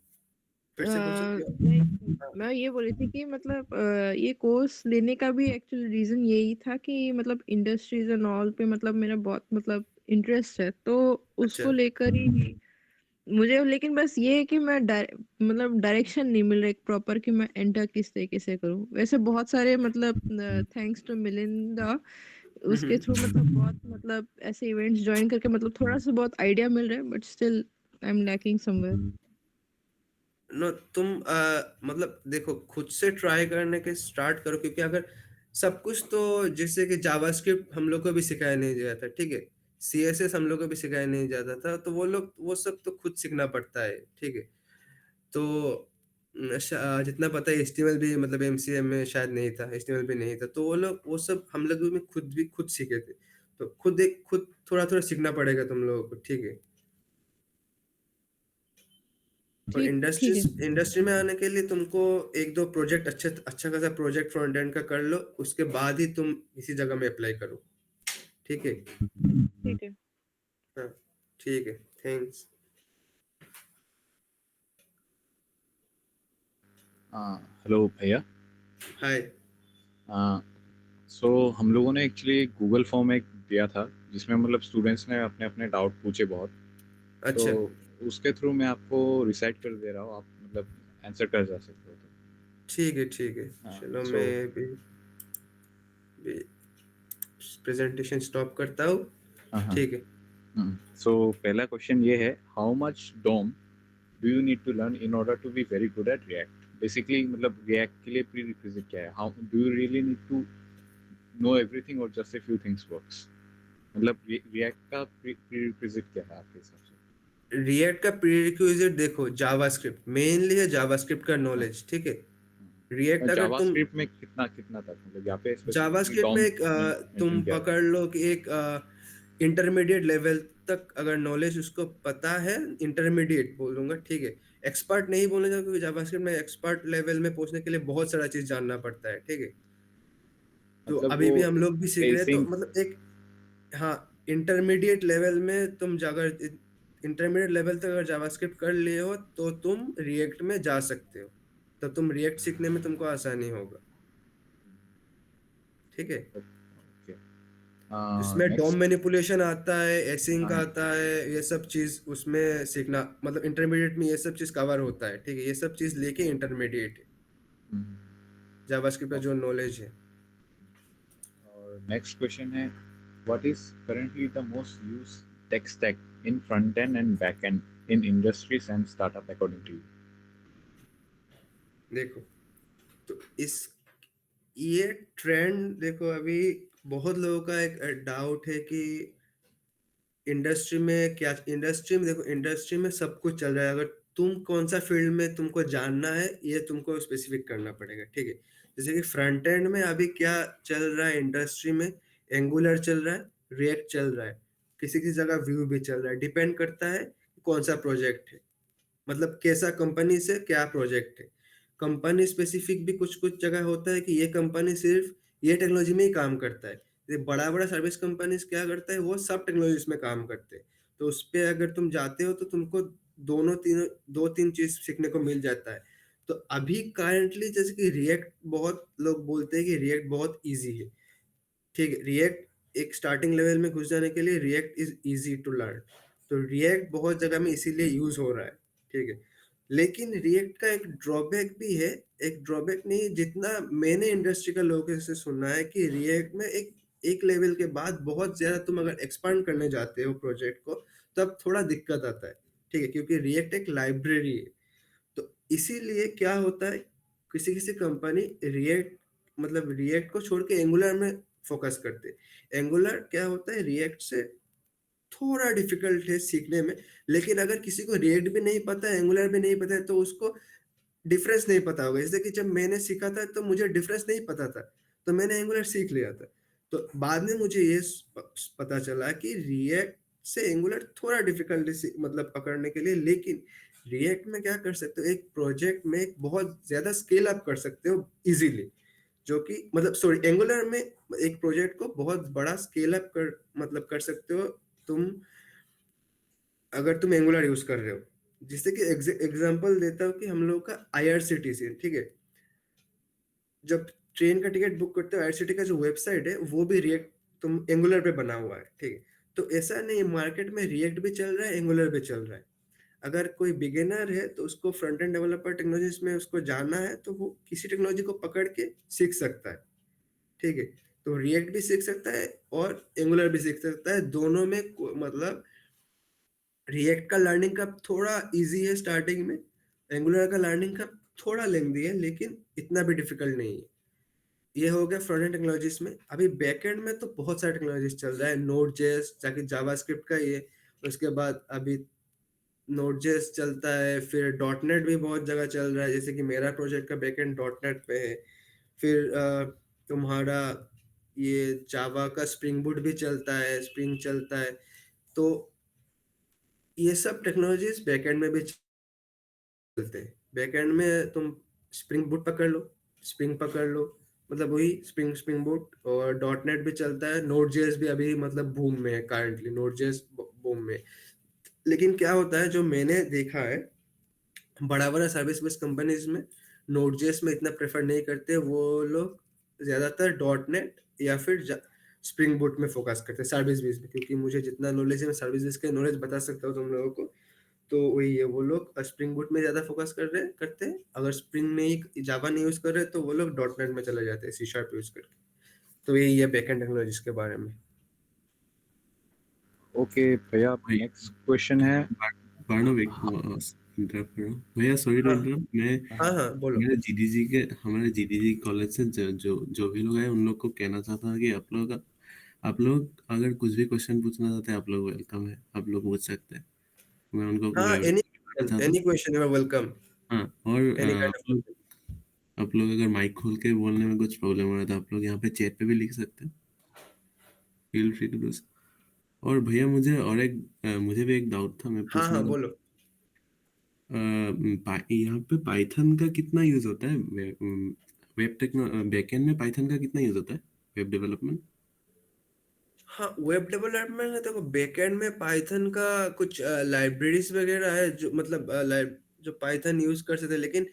फिर से बोल सकते हो? मैं ये बोली थी कि मतलब ये कोर्स लेने का भी एक्चुअल रीजन यही था कि मतलब इंडस्ट्रीज एंड ऑल पे मतलब मेरा बहुत मतलब इंटरेस्ट है, तो अच्छा उसको लेकर ही मुझे। लेकिन बस ये है कि मैं मतलब डायरेक्शन नहीं मिल रहा एक प्रॉपर कि मैं एंटर किस तरीके से करूं। वैसे बहुत सारे मतलब थैंक्स टू मिलिंदा उसके थ्रू मतलब बहुत मतलब ऐसे इवेंट्स ज्वाइन करके मतलब थोड़ा सा बहुत आइडिया मिल रहा है, but still I am lacking somewhere. No तुम मतलब देखो खुद से ट्राई करने के स्टार्ट करो, क्योंकि अगर सब कुछ तो, जैसे कि जावास्क्रिप्ट हम लोग को भी सिखाया नहीं गया था, ठीक है, CSS हम लोग को भी सिखाया नहीं जाता था, तो वो लोग वो सब तो खुद सीखना पड़ता है, ठीक है। तो जितना पता है HTML भी, मतलब MCA में शायद नहीं था, HTML भी नहीं था, तो वो लोग वो सब हम लोग भी खुद सीखे थे। तो खुद थोड़ा थोड़ा सीखना पड़ेगा तुम लोगों को, ठीक है। और ठीक ठीक है। इंडस्ट्री में आने के लिए तुमको 1-2 प्रोजेक्ट, अच्छा खासा प्रोजेक्ट फ्रंट एंड का कर लो, उसके बाद ही तुम इसी जगह में अप्लाई करो, ठीक है। ठीक है। हाँ ठीक है, थैंक्स। हेलो भैया। हाय। सो हम लोगों ने एक्चुअली गूगल फॉर्म एक दिया था जिसमें मतलब स्टूडेंट्स ने अपने अपने डाउट पूछे बहुत। तो अच्छा, उसके थ्रू मैं आपको रिसाइट कर दे रहा हूँ, आप मतलब आंसर कर जा सकते हो। ठीक है ठीक है। हाँ, चलो सो मैं भी प्रेजेंटेशन स्टॉप करता हूँ। हाँ हाँ। ठीक है। सो पहला क्वेश्चन ये है, how much DOM do you need to learn in order to be very good at React? Basically मतलब रिएक्ट के लिए प्री रिक्विजिट क्या है? How do you really need to know everything और just a few things works? मतलब React का prerequisite क्या है आपके हिसाब से? रिएक्ट का प्रीरिक्विजिट देखो, जावास्क्रिप्ट मेनली है, जावास्क्रिप्ट का नॉलेज। ठीक है। रिएक्ट अगर तुम जावास्क्रिप्ट में कितना कितना तक, मतलब यहाँ पे स्पेसिफिकली जावास्क्रिप्ट में डॉम एक मेंशन तुम किया पकड़ लो कि एक इंटरमीडिएट लेवल तक अगर नॉलेज उसको पता है, इंटरमीडिएट बोलूंगा। ठीक है। एक्सपर्ट नहीं बोलूंगा क्योंकि जावास्क्रिप्ट में एक्सपर्ट लेवल में पहुंचने के लिए बहुत सारा चीज जानना पड़ता है। ठीक है। तो मतलब अभी वो भी हम लोग भी सीख रहे हैं, तो बेसिक। मतलब एक, हाँ, इंटरमीडिएट लेवल में तुम अगर इंटरमीडिएट लेवल तक अगर जावास्क्रिप्ट कर लिए हो तो तुम रिएक्ट में जा सकते हो। तब तुम रिएक्ट सीखने में तुमको आसानी होगा। ठीक है। ओके। इसमें डॉम नेक्स्ट। मैनिपुलेशन आता है, एसिंक हाँ। आता है, ये सब चीज उसमें सीखना, मतलब इंटरमीडिएट में ये सब चीज कवर होता है। ठीक है। ये सब चीज लेके इंटरमीडिएट है जावास्क्रिप्ट का जो नॉलेज है। और नेक्स्ट क्वेश्चन है, what is currently the most use tech stack in front end and back end in industries and startup according to you? देखो, तो इस ये ट्रेंड देखो, अभी बहुत लोगों का एक डाउट है कि इंडस्ट्री में क्या, इंडस्ट्री में देखो, इंडस्ट्री में सब कुछ चल रहा है। अगर तुम कौन सा फील्ड में तुमको जानना है, ये तुमको स्पेसिफिक करना पड़ेगा। ठीक है। जैसे कि फ्रंट एंड में अभी क्या चल रहा है इंडस्ट्री में, एंगुलर चल रहा है, रिएक्ट चल रहा है, किसी किसी जगह व्यू भी चल रहा है। डिपेंड करता है कि कौन सा प्रोजेक्ट है, मतलब कैसा कंपनी से क्या प्रोजेक्ट है। कंपनी स्पेसिफिक भी कुछ कुछ जगह होता है कि ये कंपनी सिर्फ ये टेक्नोलॉजी में ही काम करता है। ये बड़ा बड़ा सर्विस कंपनीज क्या करता है, वो सब टेक्नोलॉजीज में काम करते हैं। तो उस पे अगर तुम जाते हो तो तुमको दोनों तीन दो तीन चीज सीखने को मिल जाता है। तो अभी करंटली जैसे कि रिएक्ट, बहुत लोग बोलते हैं कि रिएक्ट बहुत इजी है। ठीक है। रिएक्ट एक स्टार्टिंग लेवल में घुस जाने के लिए React is easy to learn. तो रिएक्ट बहुत जगह में इसीलिए यूज हो रहा है। ठीक है। लेकिन रिएक्ट का एक ड्रॉबैक भी है। एक ड्रॉबैक नहीं, जितना मैंने इंडस्ट्री का लोगों से सुना है कि रिएक्ट में एक लेवल के बाद बहुत ज्यादा तुम अगर एक्सपांड करने जाते हो प्रोजेक्ट को, तब थोड़ा दिक्कत आता है। ठीक है। क्योंकि रिएक्ट एक लाइब्रेरी है। तो इसीलिए क्या होता है, किसी किसी कंपनी रिएक्ट, मतलब रिएक्ट को छोड़ के एंगुलर में फोकस करते। एंगुलर क्या होता है, रिएक्ट से थोड़ा डिफिकल्ट है सीखने में। लेकिन अगर किसी को रिएक्ट भी नहीं पता है, एंगुलर भी नहीं पता है, तो उसको डिफरेंस नहीं पता होगा। जैसे कि जब मैंने सीखा था तो मुझे डिफरेंस नहीं पता था, तो मैंने एंगुलर सीख लिया था। तो बाद में मुझे ये पता चला कि रिएक्ट से एंगुलर थोड़ा डिफिकल्ट, मतलब पकड़ने के लिए। लेकिन रिएक्ट में क्या कर सकते हो, एक प्रोजेक्ट में एक बहुत ज्यादा स्केल अप कर सकते हो इजीली। जो कि मतलब सॉरी, एंगुलर में एक प्रोजेक्ट को बहुत बड़ा स्केल अप कर, मतलब कर सकते हो तुम, अगर तुम एंगुलर यूज कर रहे हो। जिससे कि एग्जांपल देता हूँ कि हम लोग का आईआरसीटीसी, ठीक है, जब ट्रेन का टिकट बुक करते हो, आईआरसीटी का जो वेबसाइट है वो भी रिएक्ट, तुम एंगुलर पे बना हुआ है। ठीक है। तो ऐसा नहीं, मार्केट में रिएक्ट भी चल रहा है, एंगुलर भी चल रहा है। अगर कोई बिगिनर है तो उसको फ्रंट एंड डेवलपर टेक्नोलॉजीज में उसको जानना है, तो वो किसी टेक्नोलॉजी को पकड़ के सीख सकता है। ठीक है। तो रिएक्ट भी सीख सकता है और एंगुलर भी सीख सकता है। दोनों में मतलब रिएक्ट का लर्निंग का थोड़ा इजी है स्टार्टिंग में, एंगुलर का लर्निंग का थोड़ा लेंदी है, लेकिन इतना भी डिफिकल्ट नहीं है। ये हो गया फ्रंट एंड टेक्नोलॉजीज में। अभी बैक एंड में तो बहुत सारे टेक्नोलॉजीज चल रहा है, नोड जेएस, जाके जावास्क्रिप्ट का ये, उसके बाद अभी नोड जेएस चलता है, फिर डॉट नेट भी बहुत जगह चल रहा है। जैसे कि मेरा प्रोजेक्ट का बैक एंड डॉट नेट पे है। फिर तुम्हारा ये जावा का स्प्रिंग बूट भी चलता है, स्प्रिंग चलता है। तो ये सब टेक्नोलॉजीज बैकएंड में भी चलते हैं। बैकएंड में तुम स्प्रिंग बूट पकड़ लो, स्प्रिंग पकड़ लो, मतलब वही स्प्रिंग स्प्रिंग बूट, और डॉट नेट भी चलता है। नोड जेएस भी अभी मतलब बूम में है, करंटली नोड जेएस बूम में है। लेकिन क्या होता है, जो मैंने देखा है बड़ा बड़ा सर्विस बेस्ड कंपनीज में, नोड जेएस में इतना प्रेफर नहीं करते, वो लोग ज्यादातर डॉट नेट या फिर स्प्रिंग बूट में फोकस करते हैं सर्विस बेस में। क्योंकि मुझे जितना नॉलेज है मैं सर्विस बेस का नॉलेज बता सकता हूँ तुम लोगों को। तो वही है, वो लोग स्प्रिंग बूट में ज्यादा फोकस करते हैं। अगर स्प्रिंग नहीं, जावा नहीं यूज कर रहे तो वो लोग डॉट नेट में चले जाते हैं सी शार्प यूज करके। तो यही है बैकएंड टेक्नोलॉजीज के बारे में। ओके भैया, भाई, नेक्स्ट क्वेश्चन है। प्रणव, एक इंटरप्ट कर रहा हूँ भैया, सॉरी टू हाँ इंटरप्ट। मैं हाँ बोलो। हमारे जीडीजी कॉलेज से जो भी लोग आए उन लोग को कहना चाहता था कि आप लोग अगर कुछ भी क्वेश्चन पूछना चाहते हैं, आप लोग वेलकम है, आप लोग पूछ सकते हैं। मैं उनको हाँ, कहना चाहता हूँ। Any question you are welcome, हाँ, और एनी काइंड ऑफ। आप लोग अगर माइक खोल के बोलने में कुछ प्रॉब्लम हो रहा है तो आप लोग यहाँ पे चैट पे भी लिख सकते हैं। Feel free to do. और भैया मुझे भी एक डाउट था, मैं हाँ पूछना था। बोलो। यहाँ पे पाइथन का कितना यूज होता है? बैकएंड में पाइथन का कितना यूज होता है वेब डेवलपमेंट? हाँ, वेब डेवलपमेंट है, देखो बैकएंड में पाइथन का कुछ लाइब्रेरीज वगैरह है जो मतलब जो पाइथन यूज कर सकते हैं। लेकिन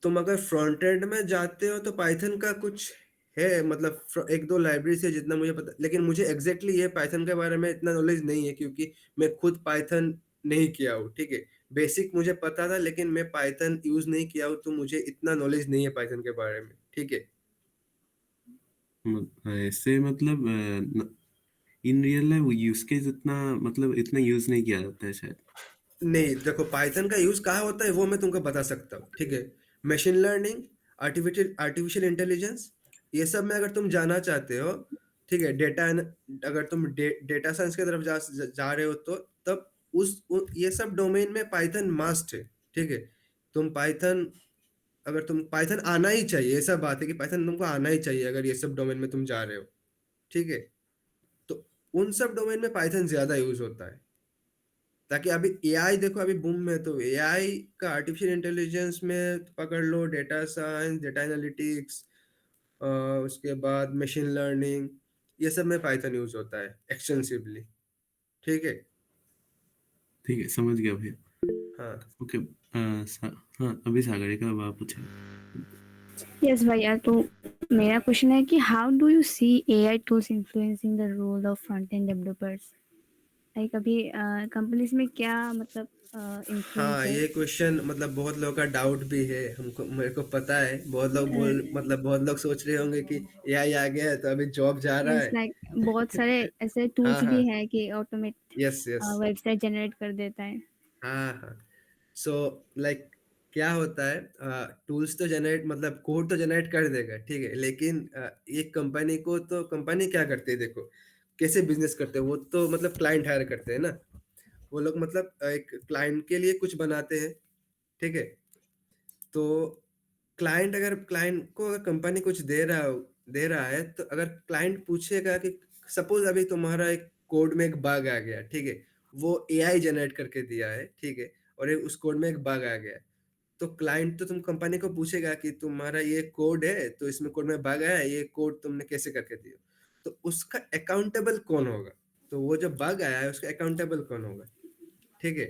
तुम अगर फ्रंट एंड में जाते हो तो पाइथन का कुछ है, मतलब एक दो लाइब्रेरीज है जितना मुझे पता। लेकिन मुझे एग्जैक्टली ये पाइथन के बारे में इतना नॉलेज नहीं है, क्योंकि मैं खुद पाइथन नहीं किया हूँ। ठीक है, बेसिक मुझे पता था लेकिन मैं पाइथन यूज नहीं किया हूँ, तो मुझे इतना नॉलेज नहीं है पाइथन के बारे में। ठीक है। ऐसे मतलब in real life use case इतना यूज नहीं किया जाता है शायद। नहीं, देखो पाइथन का यूज कहाँ होता है वो मैं तुमको बता सकता हूँ। ठीक है, मशीन लर्निंग, आर्टिफिशियल इंटेलिजेंस, ये सब में अगर तुम जाना चाहते हो, ठीक है, अगर तुम डेटा साइंस की तरफ जा रहे हो तो तब ये सब डोमेन में पाइथन मस्ट है। ठीक है, तुम पाइथन अगर तुम पाइथन आना ही चाहिए, ऐसा बात है कि पाइथन तुमको आना ही चाहिए अगर ये सब डोमेन में तुम जा रहे हो। ठीक है, तो उन सब डोमेन में पाइथन ज्यादा यूज होता है। ताकि अभी एआई देखो अभी बूम में, तो एआई का आर्टिफिशियल इंटेलिजेंस में पकड़ लो, डेटा साइंस, डेटा एनालिटिक्स, उसके बाद मशीन लर्निंग, ये सब में पाइथन यूज होता है एक्सटेंसिवली। ठीक है। ठीक है, समझ गया भैया। हाँ ओके। हाँ, अभी सागरिका अब आप पूछे। यस भैया, तो मेरा क्वेश्चन है कि how do you see AI tools influencing the role of front end developers? Like अभी कंपनीज में क्या मतलब इन्फ्लुएंस हाँ, है? ये क्वेश्चन मतलब बहुत लोगों का डाउट भी है, हमको मेरे को पता है। बहुत लोग सोच रहे होंगे कि एआई आ गया है तो अभी जॉब जा रहा यस, है। लाइक बहुत सारे ऐसे हाँ टूल्स हाँ, भी हैं कि automate yes yes, website generate कर देता है। हाँ। सो लाइक क्या होता है, टूल्स तो जनरेट मतलब कोड तो जनरेट कर देगा, ठीक है। लेकिन एक कंपनी को, तो कंपनी क्या करते हैं, देखो कैसे बिजनेस करते हैं वो, तो मतलब क्लाइंट हायर करते हैं ना। वो लोग मतलब एक क्लाइंट के लिए कुछ बनाते हैं। ठीक है, तो क्लाइंट को अगर कंपनी कुछ दे रहा है, तो अगर क्लाइंट पूछेगा कि सपोज अभी तुम्हारा एक कोड में एक बग आ गया, ठीक है, वो एआई जनरेट करके दिया है, ठीक है, और उस कोड में एक बग आ गया, तो क्लाइंट तो तुम कंपनी को पूछेगा कि तुम्हारा ये कोड है तो इसमें कोड में बग आया है, ये कोड तुमने कैसे करके दिया। तो उसका अकाउंटेबल कौन होगा? तो वो जो बग आया है उसका अकाउंटेबल कौन होगा? ठीक है,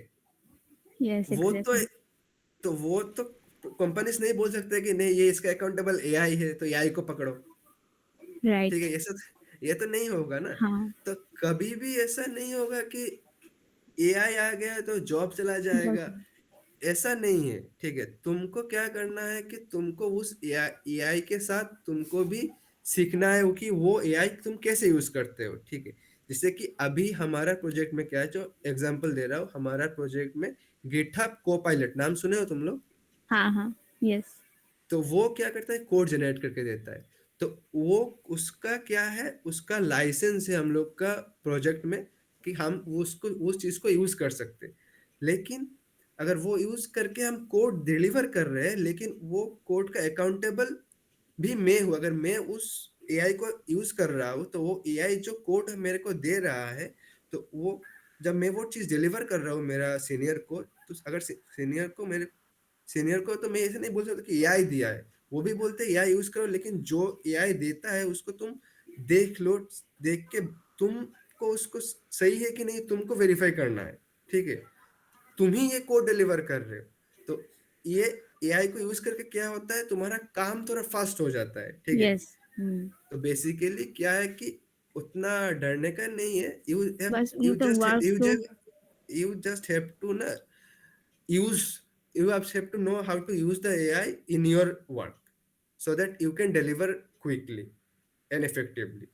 यस, वो तो एग्जैक्टली। वो तो कंपनीज नहीं बोल सकते कि नहीं ये इसका अकाउंटेबल एआई है तो एआई को पकड़ो। ठीक राइट। है, ये तो नहीं होगा ना। हाँ। तो कभी भी ऐसा नहीं होगा कि एआई आ गया तो जॉब चला जाएगा, बस। ऐसा नहीं है। ठीक है, तुमको क्या करना है कि तुमको उस एआई के साथ तुमको भी सीखना है कि वो एआई तुम कैसे यूज करते हो। ठीक है, जैसे कि अभी हमारा प्रोजेक्ट में क्या है, जो एग्जांपल दे रहा हूँ, हमारा प्रोजेक्ट में गिटहब कोपायलट नाम सुने हो तुम लोग? हाँ हाँ। यस। तो वो क्या करता है, कोड जनरेट करके देता है। तो वो उसका क्या है, उसका लाइसेंस है हम लोग का प्रोजेक्ट में कि हम उसको उस चीज को यूज कर सकते हैं। लेकिन अगर वो यूज करके हम कोड डिलीवर कर रहे हैं, लेकिन वो कोड का अकाउंटेबल भी मैं हूँ। अगर मैं उस एआई को यूज कर रहा हूँ तो वो एआई जो कोड मेरे को दे रहा है, तो वो जब मैं वो चीज डिलीवर कर रहा हूँ मेरा सीनियर को, तो अगर सीनियर को तो मैं ऐसे नहीं बोल सकता कि एआई दिया है। वो भी बोलते हैं एआई यूज करो, लेकिन जो एआई देता है उसको तुम देख लो, देख के तुमको उसको सही है कि नहीं तुमको वेरीफाई करना है। ठीक है, तुम ही ये कोड डिलीवर कर रहे हो। तो ये एआई को यूज करके क्या होता है, तुम्हारा काम थोड़ा फास्ट हो जाता है, ठीक है। यस। तो बेसिकली क्या है कि उतना डरने का नहीं है, बस यू मतलब just work flow. you just have to na use you have to know how to use the AI in your work so that you can deliver quickly and effectively.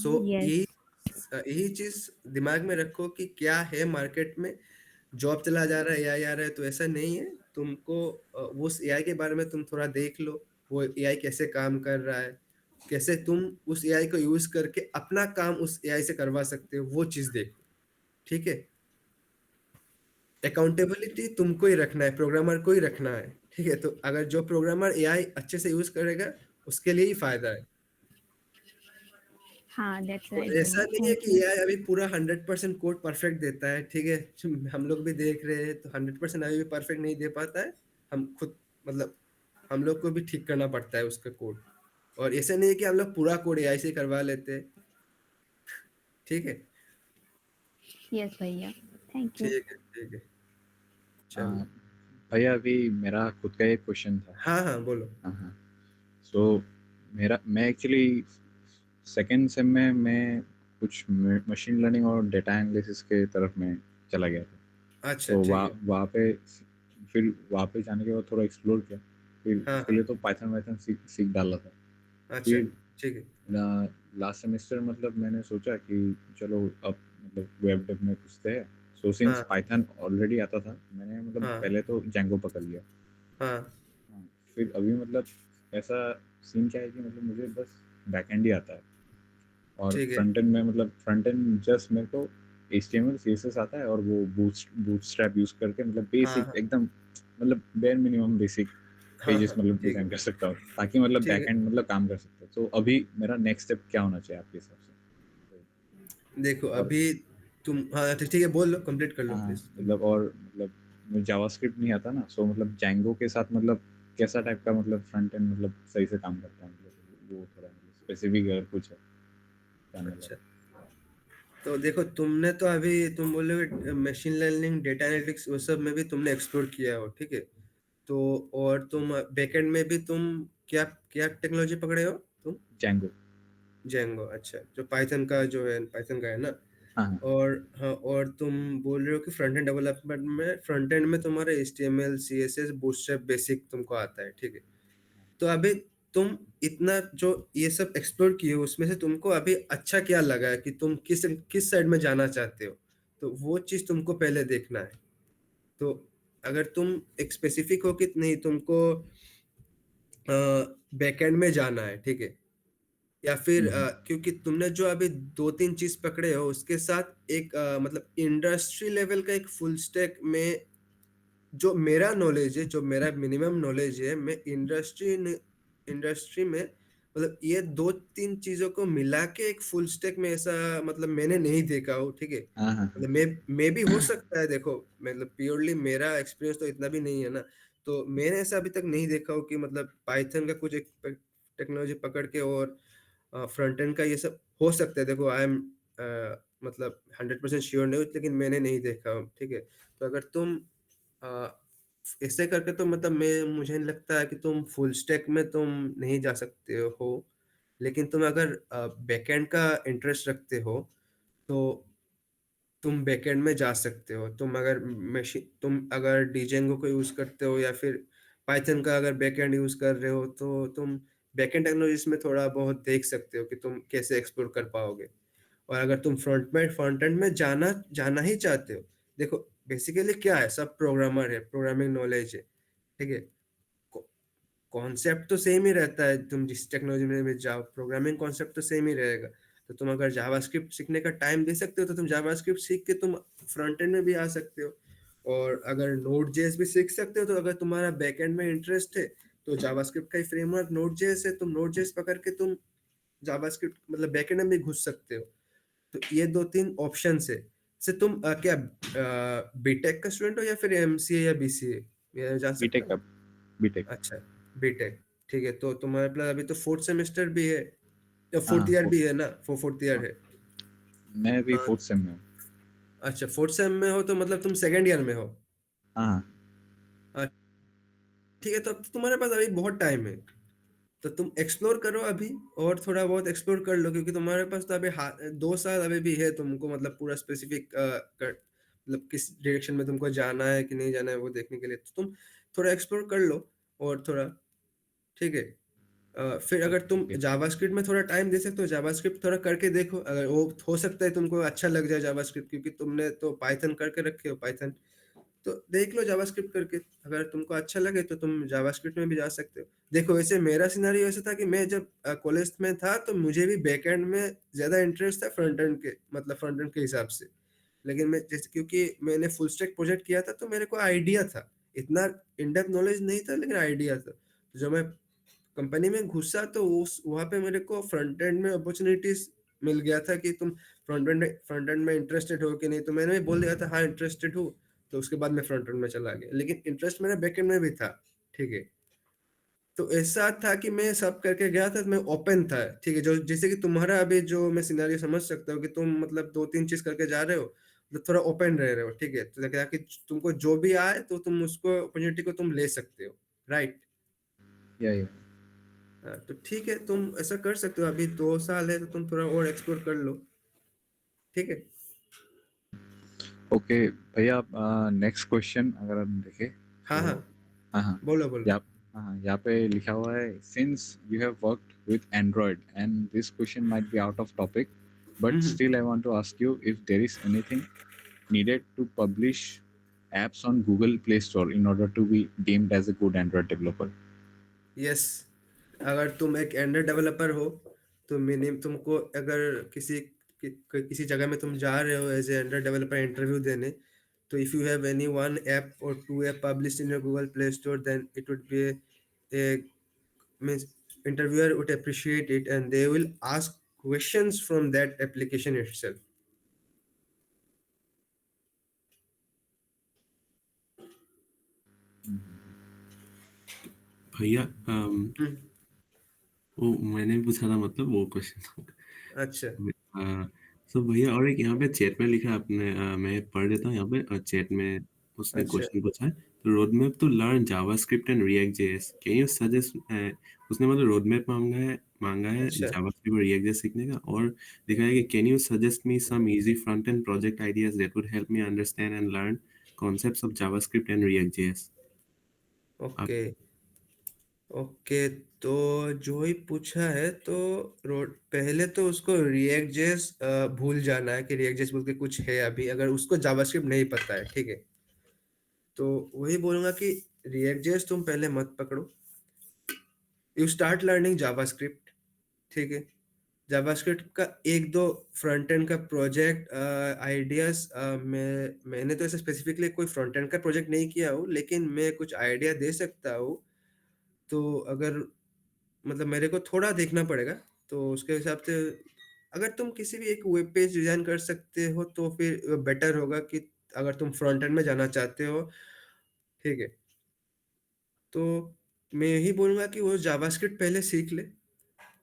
So yes. यही चीज दिमाग में रखो कि क्या है market में, job चला जा रहा है, एआई आ रहा है, तो ऐसा नहीं है। तुमको उस एआई के बारे में तुम थोड़ा देख लो, वो एआई कैसे काम कर रहा है, कैसे तुम उस एआई को यूज करके अपना काम उस एआई से करवा सकते हो, वो चीज देखो, ठीक है। अकाउंटेबिलिटी तुमको ही रखना है, प्रोग्रामर को ही रखना है, ठीक है। तो अगर जो प्रोग्रामर एआई अच्छे से यूज करेगा उसके लिए ही फायदा है। हाँ, दैट्स तो राइट ऐसा भैया, नहीं है थैंक कि यू। एआई अभी पूरा 100% कोड परफेक्ट देता है, ठीक है। हम लोग भी देख रहे हैं, तो 100% अभी भी परफेक्ट नहीं दे पाता है। हम खुद मतलब हम लोग को भी ठीक करना पड़ता है उसका कोड। और ऐसा नहीं है कि हम लोग पूरा कोड एआई से करवा लेते हैं, ठीक है। यस भैया, थैंक यू। ठीक है, आ, चलो। भैया अभी मेरा खुद का एक क्वेश्चन था। हाँ हाँ, बोलो। हाँ हाँ। सो मैं एक्चुअली सेकेंड सेम में मैं कुछ मशीन लर्निंग और डेटा एनालिसिस के तरफ में चला गया था। अच्छा, तो ठीक है। वहाँ पे जाने के बाद थोड़ा एक्सप्लोर किया। फिर हाँ उसके हाँ, लिए तो पाइथन वाइथन सीख डाला था। अच्छा, फिर ठीक है। लास्ट सेमेस्टर मतलब मैंने सोचा कि चलो अब मतलब वेब डेव में घुसते हैं। सो सिंस हाँ पाइथन ऑलरेडी आता था, मैंने मतलब हाँ पहले तो जैंगो पकड़ लिया। हाँ, हाँ, फिर अभी मतलब ऐसा सीन क्या है कि मतलब मुझे बस बैकएंड ही आता है और ठीक है। फ्रंट एंड में मतलब फ्रंट एंड जस्ट मेरे को HTML CSS आता है और वो बूटस्ट्रैप यूज करके मतलब हाँ बेसिक हाँ एकदम मतलब बेयर मिनिमम बेसिक हाँ पेजेस हाँ, मतलब ठीक डिजाइन है। कर सकता हूँ, ताकि मतलब ठीक है, बैकएंड मतलब काम कर सकते हैं। तो अभी मेरा नेक्स्ट स्टेप क्या होना चाहिए आपके हिसाब से? देखो और अभी तुम, हाँ ठीक है, बोल लो, कंप्लीट कर लो हाँ प्लीज। मतलब और मतलब मुझे जावास्क्रिप्ट नहीं आता ना, सो मतलब जैंगो के साथ मतलब कैसा टाइप का मतलब फ्रंट एंड मतलब सही से काम करता है, मतलब वो थोड़ा स्पेसिफिक अगर कुछ है जानने अच्छा, लगा। तो देखो तुमने तो अभी तुम बोले मशीन लर्निंग, डेटा एनालिटिक्स, वो सब में भी तुमने एक्सप्लोर किया हो, ठीक है। तो और तुम बैकएंड में भी तुम क्या क्या टेक्नोलॉजी पकड़े हो तुम? जैंगो। जेंगो, अच्छा, जो पाइथन का जो है, पाइथन का है ना। हाँ हाँ। और हाँ, और तुम बोल रहे हो कि फ्रंट एंड डेवलपमेंट में, फ्रंट एंड में तुम्हारे HTML CSS बूटस्ट्रैप बेसिक तुमको आता है, ठीक है। तो अभी तुम इतना जो ये सब एक्सप्लोर किए हो, उसमें से तुमको अभी अच्छा क्या लगा है कि तुम किस किस साइड में जाना चाहते हो, तो वो चीज तुमको पहले देखना है। तो अगर तुम एक स्पेसिफिक हो कि नहीं तुमको बैकएंड में जाना है, ठीक है, या फिर हम्म। क्योंकि तुमने जो अभी दो तीन चीज पकड़े हो उसके साथ एक मतलब इंडस्ट्री लेवल का एक फुल स्टैक में, जो मेरा नॉलेज है, जो मेरा मिनिमम नॉलेज है, मैं इंडस्ट्री में मतलब ये दो तीन चीजों को मिला के एक फुल स्टैक में ऐसा मतलब मैंने नहीं देखा हो, ठीक है। हाँ हाँ मतलब मैं भी हो सकता है, देखो मतलब प्योरली मेरा एक्सपीरियंस तो इतना भी नहीं है ना। तो मैंने ऐसा अभी तक नहीं देखा हो कि मतलब पाइथन का कुछ एक टेक्नोलॉजी पकड़ के और फ्रंट एंड का ये सब हो सकता है। देखो आई एम मतलब 100% श्योर नहीं हूँ, लेकिन मैंने नहीं देखा हो, ठीक है। तो अगर तुम अ, ऐसे करके तो मतलब मैं मुझे नहीं लगता है कि तुम फुल स्टैक में तुम नहीं जा सकते हो। लेकिन तुम अगर बैकएंड का इंटरेस्ट रखते हो तो तुम बैकएंड में जा सकते हो। तुम अगर डीजेंगो को यूज करते हो या फिर पाइथन का अगर बैकएंड यूज कर रहे हो, तो तुम बैकएंड टेक्नोलॉजीज में थोड़ा बहुत देख सकते हो कि तुम कैसे एक्सप्लोर कर पाओगे। और अगर तुम फ्रंट एंड में जाना जाना ही चाहते हो, देखो बेसिकली क्या है, सब प्रोग्रामर है, प्रोग्रामिंग नॉलेज है, ठीक है। कॉन्सेप्ट तो सेम ही रहता है, तुम जिस टेक्नोलॉजी में भी जाओ प्रोग्रामिंग कॉन्सेप्ट तो सेम ही रहेगा। तो तुम अगर जावास्क्रिप्ट सीखने का टाइम दे सकते हो तो तुम जावास्क्रिप्ट सीख के तुम फ्रंट एंड में भी आ सकते हो। और अगर नोड जेएस भी सीख सकते हो, तो अगर तुम्हारा बैक एंड में इंटरेस्ट है तो जावास्क्रिप्ट का ही फ्रेमवर्क नोड जेएस है, तुम नोड जेएस पकड़ के तुम जावास्क्रिप्ट मतलब बैकएंड में भी घुस सकते हो। तो ये दो तीन ऑप्शन है। से तुम क्या बीटेक का स्टूडेंट हो या फिर MCA या BCA, ये जान सकता बीटेक हूँ? का बीटेक। अच्छा, बीटेक, ठीक है। तो तुम्हारे पास अभी तो फोर्थ सेमेस्टर भी है या हाँ फोर्थ ईयर फोर्थ। भी है ना, फोर्थ ईयर हाँ है। मैं अभी हाँ, फोर्थ सेम में हूँ। अच्छा, फोर्थ सेम में हो तो मतलब तुम सेकेंड ईयर में हो। हाँ हाँ। ठीक है, तो अब तुम्हारे पास अभी बहुत टाइम है, तो तुम एक्सप्लोर करो अभी, और थोड़ा बहुत एक्सप्लोर कर लो, क्योंकि तुम्हारे पास तो अभी 2 साल अभी भी है तुमको, मतलब पूरा स्पेसिफिक मतलब किस डायरेक्शन में तुमको जाना है कि नहीं जाना है वो देखने के लिए, तो तुम थोड़ा एक्सप्लोर कर लो और थोड़ा, ठीक है। फिर अगर तुम Okay. जावास्क्रिप्ट में थोड़ा टाइम दे सकते हो, जावास्क्रिप्ट थोड़ा करके देखो, अगर वो हो सकता है तुमको अच्छा लग जाए जावास्क्रिप्ट, क्योंकि तुमने तो पाइथन करके रखे हो पाइथन, तो देख लो जावास्क्रिप्ट करके, अगर तुमको अच्छा लगे तो तुम जावास्क्रिप्ट में भी जा सकते हो। देखो वैसे मेरा सिनेरियो ऐसा था कि मैं जब कॉलेज में था तो मुझे भी बैकएंड में ज्यादा इंटरेस्ट था फ्रंट एंड के, मतलब फ्रंट एंड के हिसाब से, लेकिन मैं जैसे क्योंकि मैंने फुल स्टैक प्रोजेक्ट किया था तो मेरे को आइडिया था, इतना इन डेप्थ नॉलेज नहीं था लेकिन आइडिया था, तो जब मैं कंपनी में घुसा तो उस वहाँ पे मेरे को फ्रंट एंड में अपॉर्चुनिटीज मिल गया था कि तुम फ्रंट एंड में इंटरेस्टेड हो कि नहीं, तो मैंने भी बोल दिया था हाँ इंटरेस्टेड हूँ, तो उसके बाद मैं फ्रंट एंड में चला गया, लेकिन इंटरेस्ट मेरा बैक एंड में भी था, ठीक है। तो ऐसा था कि मैं सब करके गया था, तो मैं ओपन था, ठीक है, जो जैसे कि तुम्हारा अभी जो मैं सिनेरियो समझ सकता हूँ कि तुम मतलब 2-3 चीज करके जा रहे हो, मतलब थोड़ा ओपन रह रहे हो, ठीक है, तो क्या कि तुमको जो भी आए तो तुम उसको अपॉर्चुनिटी को तुम ले सकते हो, राइट। Yeah. हाँ, तो ठीक है, तुम ऐसा कर सकते हो, अभी 2 साल है तो तुम थोड़ा और एक्सप्लोर कर लो, ठीक है। ओके भैया, नेक्स्ट क्वेश्चन अगर हम देखें हाँ हाँ, तो हाँ हाँ, बोलो बोलो। यहाँ पे लिखा हुआ है, since you have worked with Android, and this question might be out of topic, but still I want to ask you if there is anything needed to publish apps on Google Play Store in order to be deemed as a good Android developer. Yes, अगर तुम एक Android developer हो तो minimum तुमको, अगर किसी जगह में तुम जा रहे हो as a Android developer interview देने, तो if you have any 1 app और 2 app published in your Google Play Store, then it would be a means interviewer would appreciate it and they will ask questions from that application itself. भैया हम्म, वो मैंने पूछा था, मतलब वो question. अच्छा तो भैया, और एक यहाँ पे चैट में लिखा आपने, मैं पढ़ देता हूँ यहाँ पे चैट में, उसने अच्छा क्वेश्चन पूछा है, तो road map to learn JavaScript and React JS, can you suggest, उसने मतलब रोड मैप मांगा है अच्छा जावास्क्रिप्ट और रिएक्ट जेएस सीखने का, और लिखा है कि can you suggest me some easy front end project ideas that would help me understand and learn concepts of JavaScript and React JS. आप ओके ओके, तो जो ही पूछा है तो रोड पहले तो उसको रिएक्ट जेएस भूल जाना है कि रिएक्ट जेएस बोल के कुछ है अभी, अगर उसको जावास्क्रिप्ट नहीं पता है, ठीक है, तो वही बोलूंगा कि रिएक्ट जेएस तुम पहले मत पकड़ो, यू स्टार्ट लर्निंग जावास्क्रिप्ट, ठीक है। जावास्क्रिप्ट का एक दो फ्रंट एंड का प्रोजेक्ट आइडियाज, मैंने तो ऐसे स्पेसिफिकली कोई फ्रंट एंड का प्रोजेक्ट नहीं किया हूँ, लेकिन मैं कुछ आइडिया दे सकता हूँ, तो अगर मतलब मेरे को थोड़ा देखना पड़ेगा, तो उसके हिसाब से अगर तुम किसी भी एक वेब पेज डिजाइन कर सकते हो तो फिर बेटर होगा कि अगर तुम फ्रंट एंड में जाना चाहते हो, ठीक है, तो मैं यही बोलूंगा कि वो जावास्क्रिप्ट पहले सीख ले,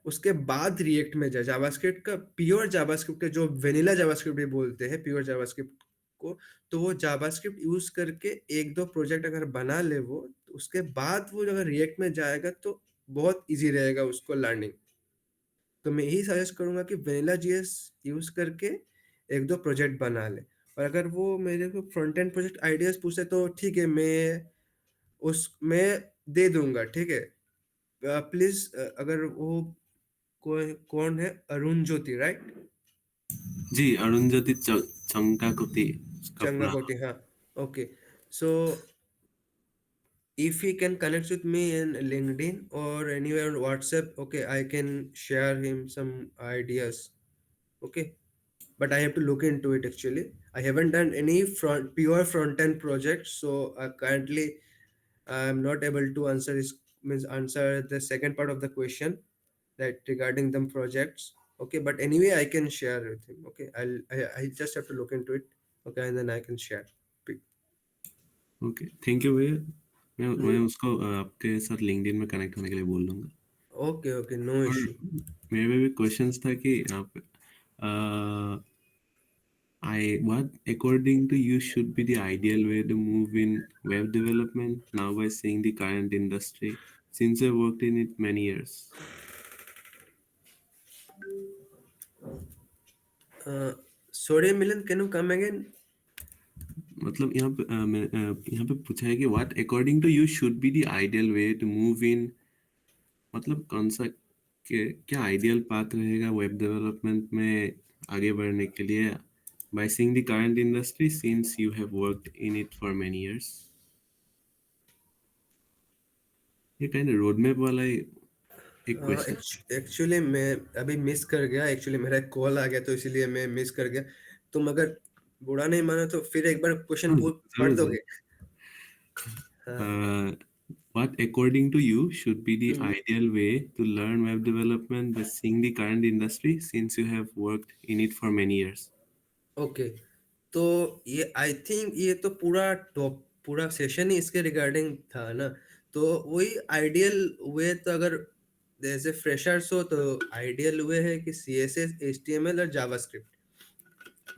उसके बाद रिएक्ट में जाए, जावास्क्रिप्ट का प्योर जावास्क्रिप्ट का जो वेनिला जावास्क्रिप्ट भी बोलते हैं प्योर जावास्क्रिप्ट को, तो वो जावास्क्रिप्ट यूज करके एक दो प्रोजेक्ट अगर बना ले वो, तो उसके बाद वो अगर रिएक्ट में जाएगा तो बहुत इजी रहेगा उसको लर्निंग। तो मैं यही सजेस्ट करूंगा कि वेनिला जीएस यूज करके एक दो प्रोजेक्ट बना ले, और अगर वो मेरे को फ्रंट एंड प्रोजेक्ट आइडियाज पूछे तो ठीक है, मैं दे दूंगा, ठीक है। प्लीज, अगर वो कौन है, अरुण ज्योति राइट, जी, अरुंधति चंकाकुती उसका चंगा पूरा। कोटी, हाँ, okay, so if he can connect with me in LinkedIn or anywhere on WhatsApp, okay, I can share him some ideas, okay, but I have to look into it actually. I haven't done any pure front end project, so currently I'm not able to answer the second part of the question, that regarding them projects, okay, but anyway I can share with him, okay, I just have to look into it, okay, and then I can share. Okay, thank you भैया। मैं उसको आपके साथ LinkedIn में connect होने के लिए बोल दूंगा। Okay, okay, no और issue. मेरे में भी क्वेश्चंस था कि आप What according to you should be the ideal way to move in web development now by seeing the current industry since I worked in it many years? Sorry, Milan, can you come again? मतलब यहाँ पे पूछा है कि what according to you should be the ideal way to move in, मतलब कौन सा क्या आइडियल पाथ रहेगा वेब डेवलपमेंट में आगे बढ़ने के लिए by seeing the current industry since you have worked in it for many years? ये kind of roadmap वाला एक क्वेश्चन। एक्चुअली मैं अभी मिस कर गया, एक्चुअली मेरा एक कॉल आ गया तो इसीलिए मैं मिस कर गया। तुम अगर बुरा नहीं मानो तो फिर एक बार क्वेश्चन पढ़ दोगे? What according to you should be the ideal way to learn web development by seeing the current industry since you have worked in it for many years? Okay, तो ये आई थिंक ये तो पूरा session ही इसके regarding था ना। तो वही आइडियल वे, तो अगर जैसे फ्रेशर्स हो तो आइडियल वे है कि CSS, HTML और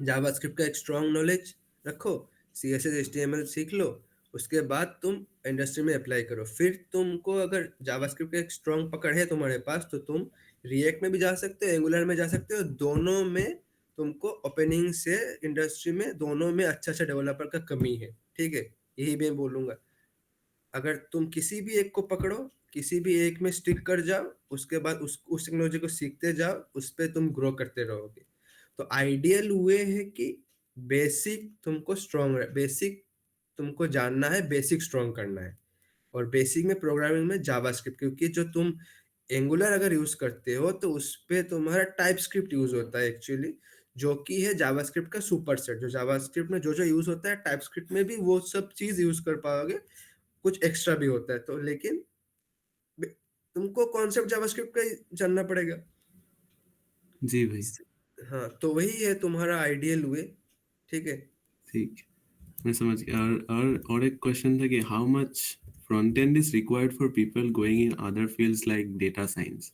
जावास्क्रिप्ट का एक स्ट्रॉन्ग नॉलेज रखो, CSS HTML सीख लो, उसके बाद तुम इंडस्ट्री में अप्लाई करो। फिर तुमको अगर जावास्क्रिप्ट का एक स्ट्रॉन्ग पकड़ है तुम्हारे पास तो तुम रिएक्ट में भी जा सकते हो, एंगुलर में जा सकते हो। दोनों में तुमको ओपनिंग से इंडस्ट्री में दोनों में अच्छा डेवलपर का कमी है, ठीक है, यही मैं बोलूंगा। अगर तुम किसी भी एक को पकड़ो, किसी भी एक में स्टिक कर जाओ, उसके बाद उस टेक्नोलॉजी को सीखते जाओ, उस पर तुम ग्रो करते रहोगे। तो आइडियल वे है कि बेसिक तुमको बेसिक तुमको जानना है, बेसिक स्ट्रॉन्ग करना है। और बेसिक में प्रोग्रामिंग में जावास्क्रिप्ट, क्योंकि जो तुम एंगुलर अगर यूज करते हो तो उस पे तुम्हारा टाइप स्क्रिप्ट यूज होता है एक्चुअली, जो कि है जावास्क्रिप्ट का सुपरसेट। जो जावास्क्रिप्ट में जो यूज होता है टाइप स्क्रिप्ट में भी वो सब चीज यूज कर पाओगे, कुछ एक्स्ट्रा भी होता है। तो लेकिन तुमको कॉन्सेप्ट जावास्क्रिप्ट का ही जानना पड़ेगा। जी भाई। हाँ, तो वही है तुम्हारा आइडियल वे, ठीक है। ठीक, मैं समझ गया। और एक क्वेश्चन था कि how much front end is required for people going in other fields like data science?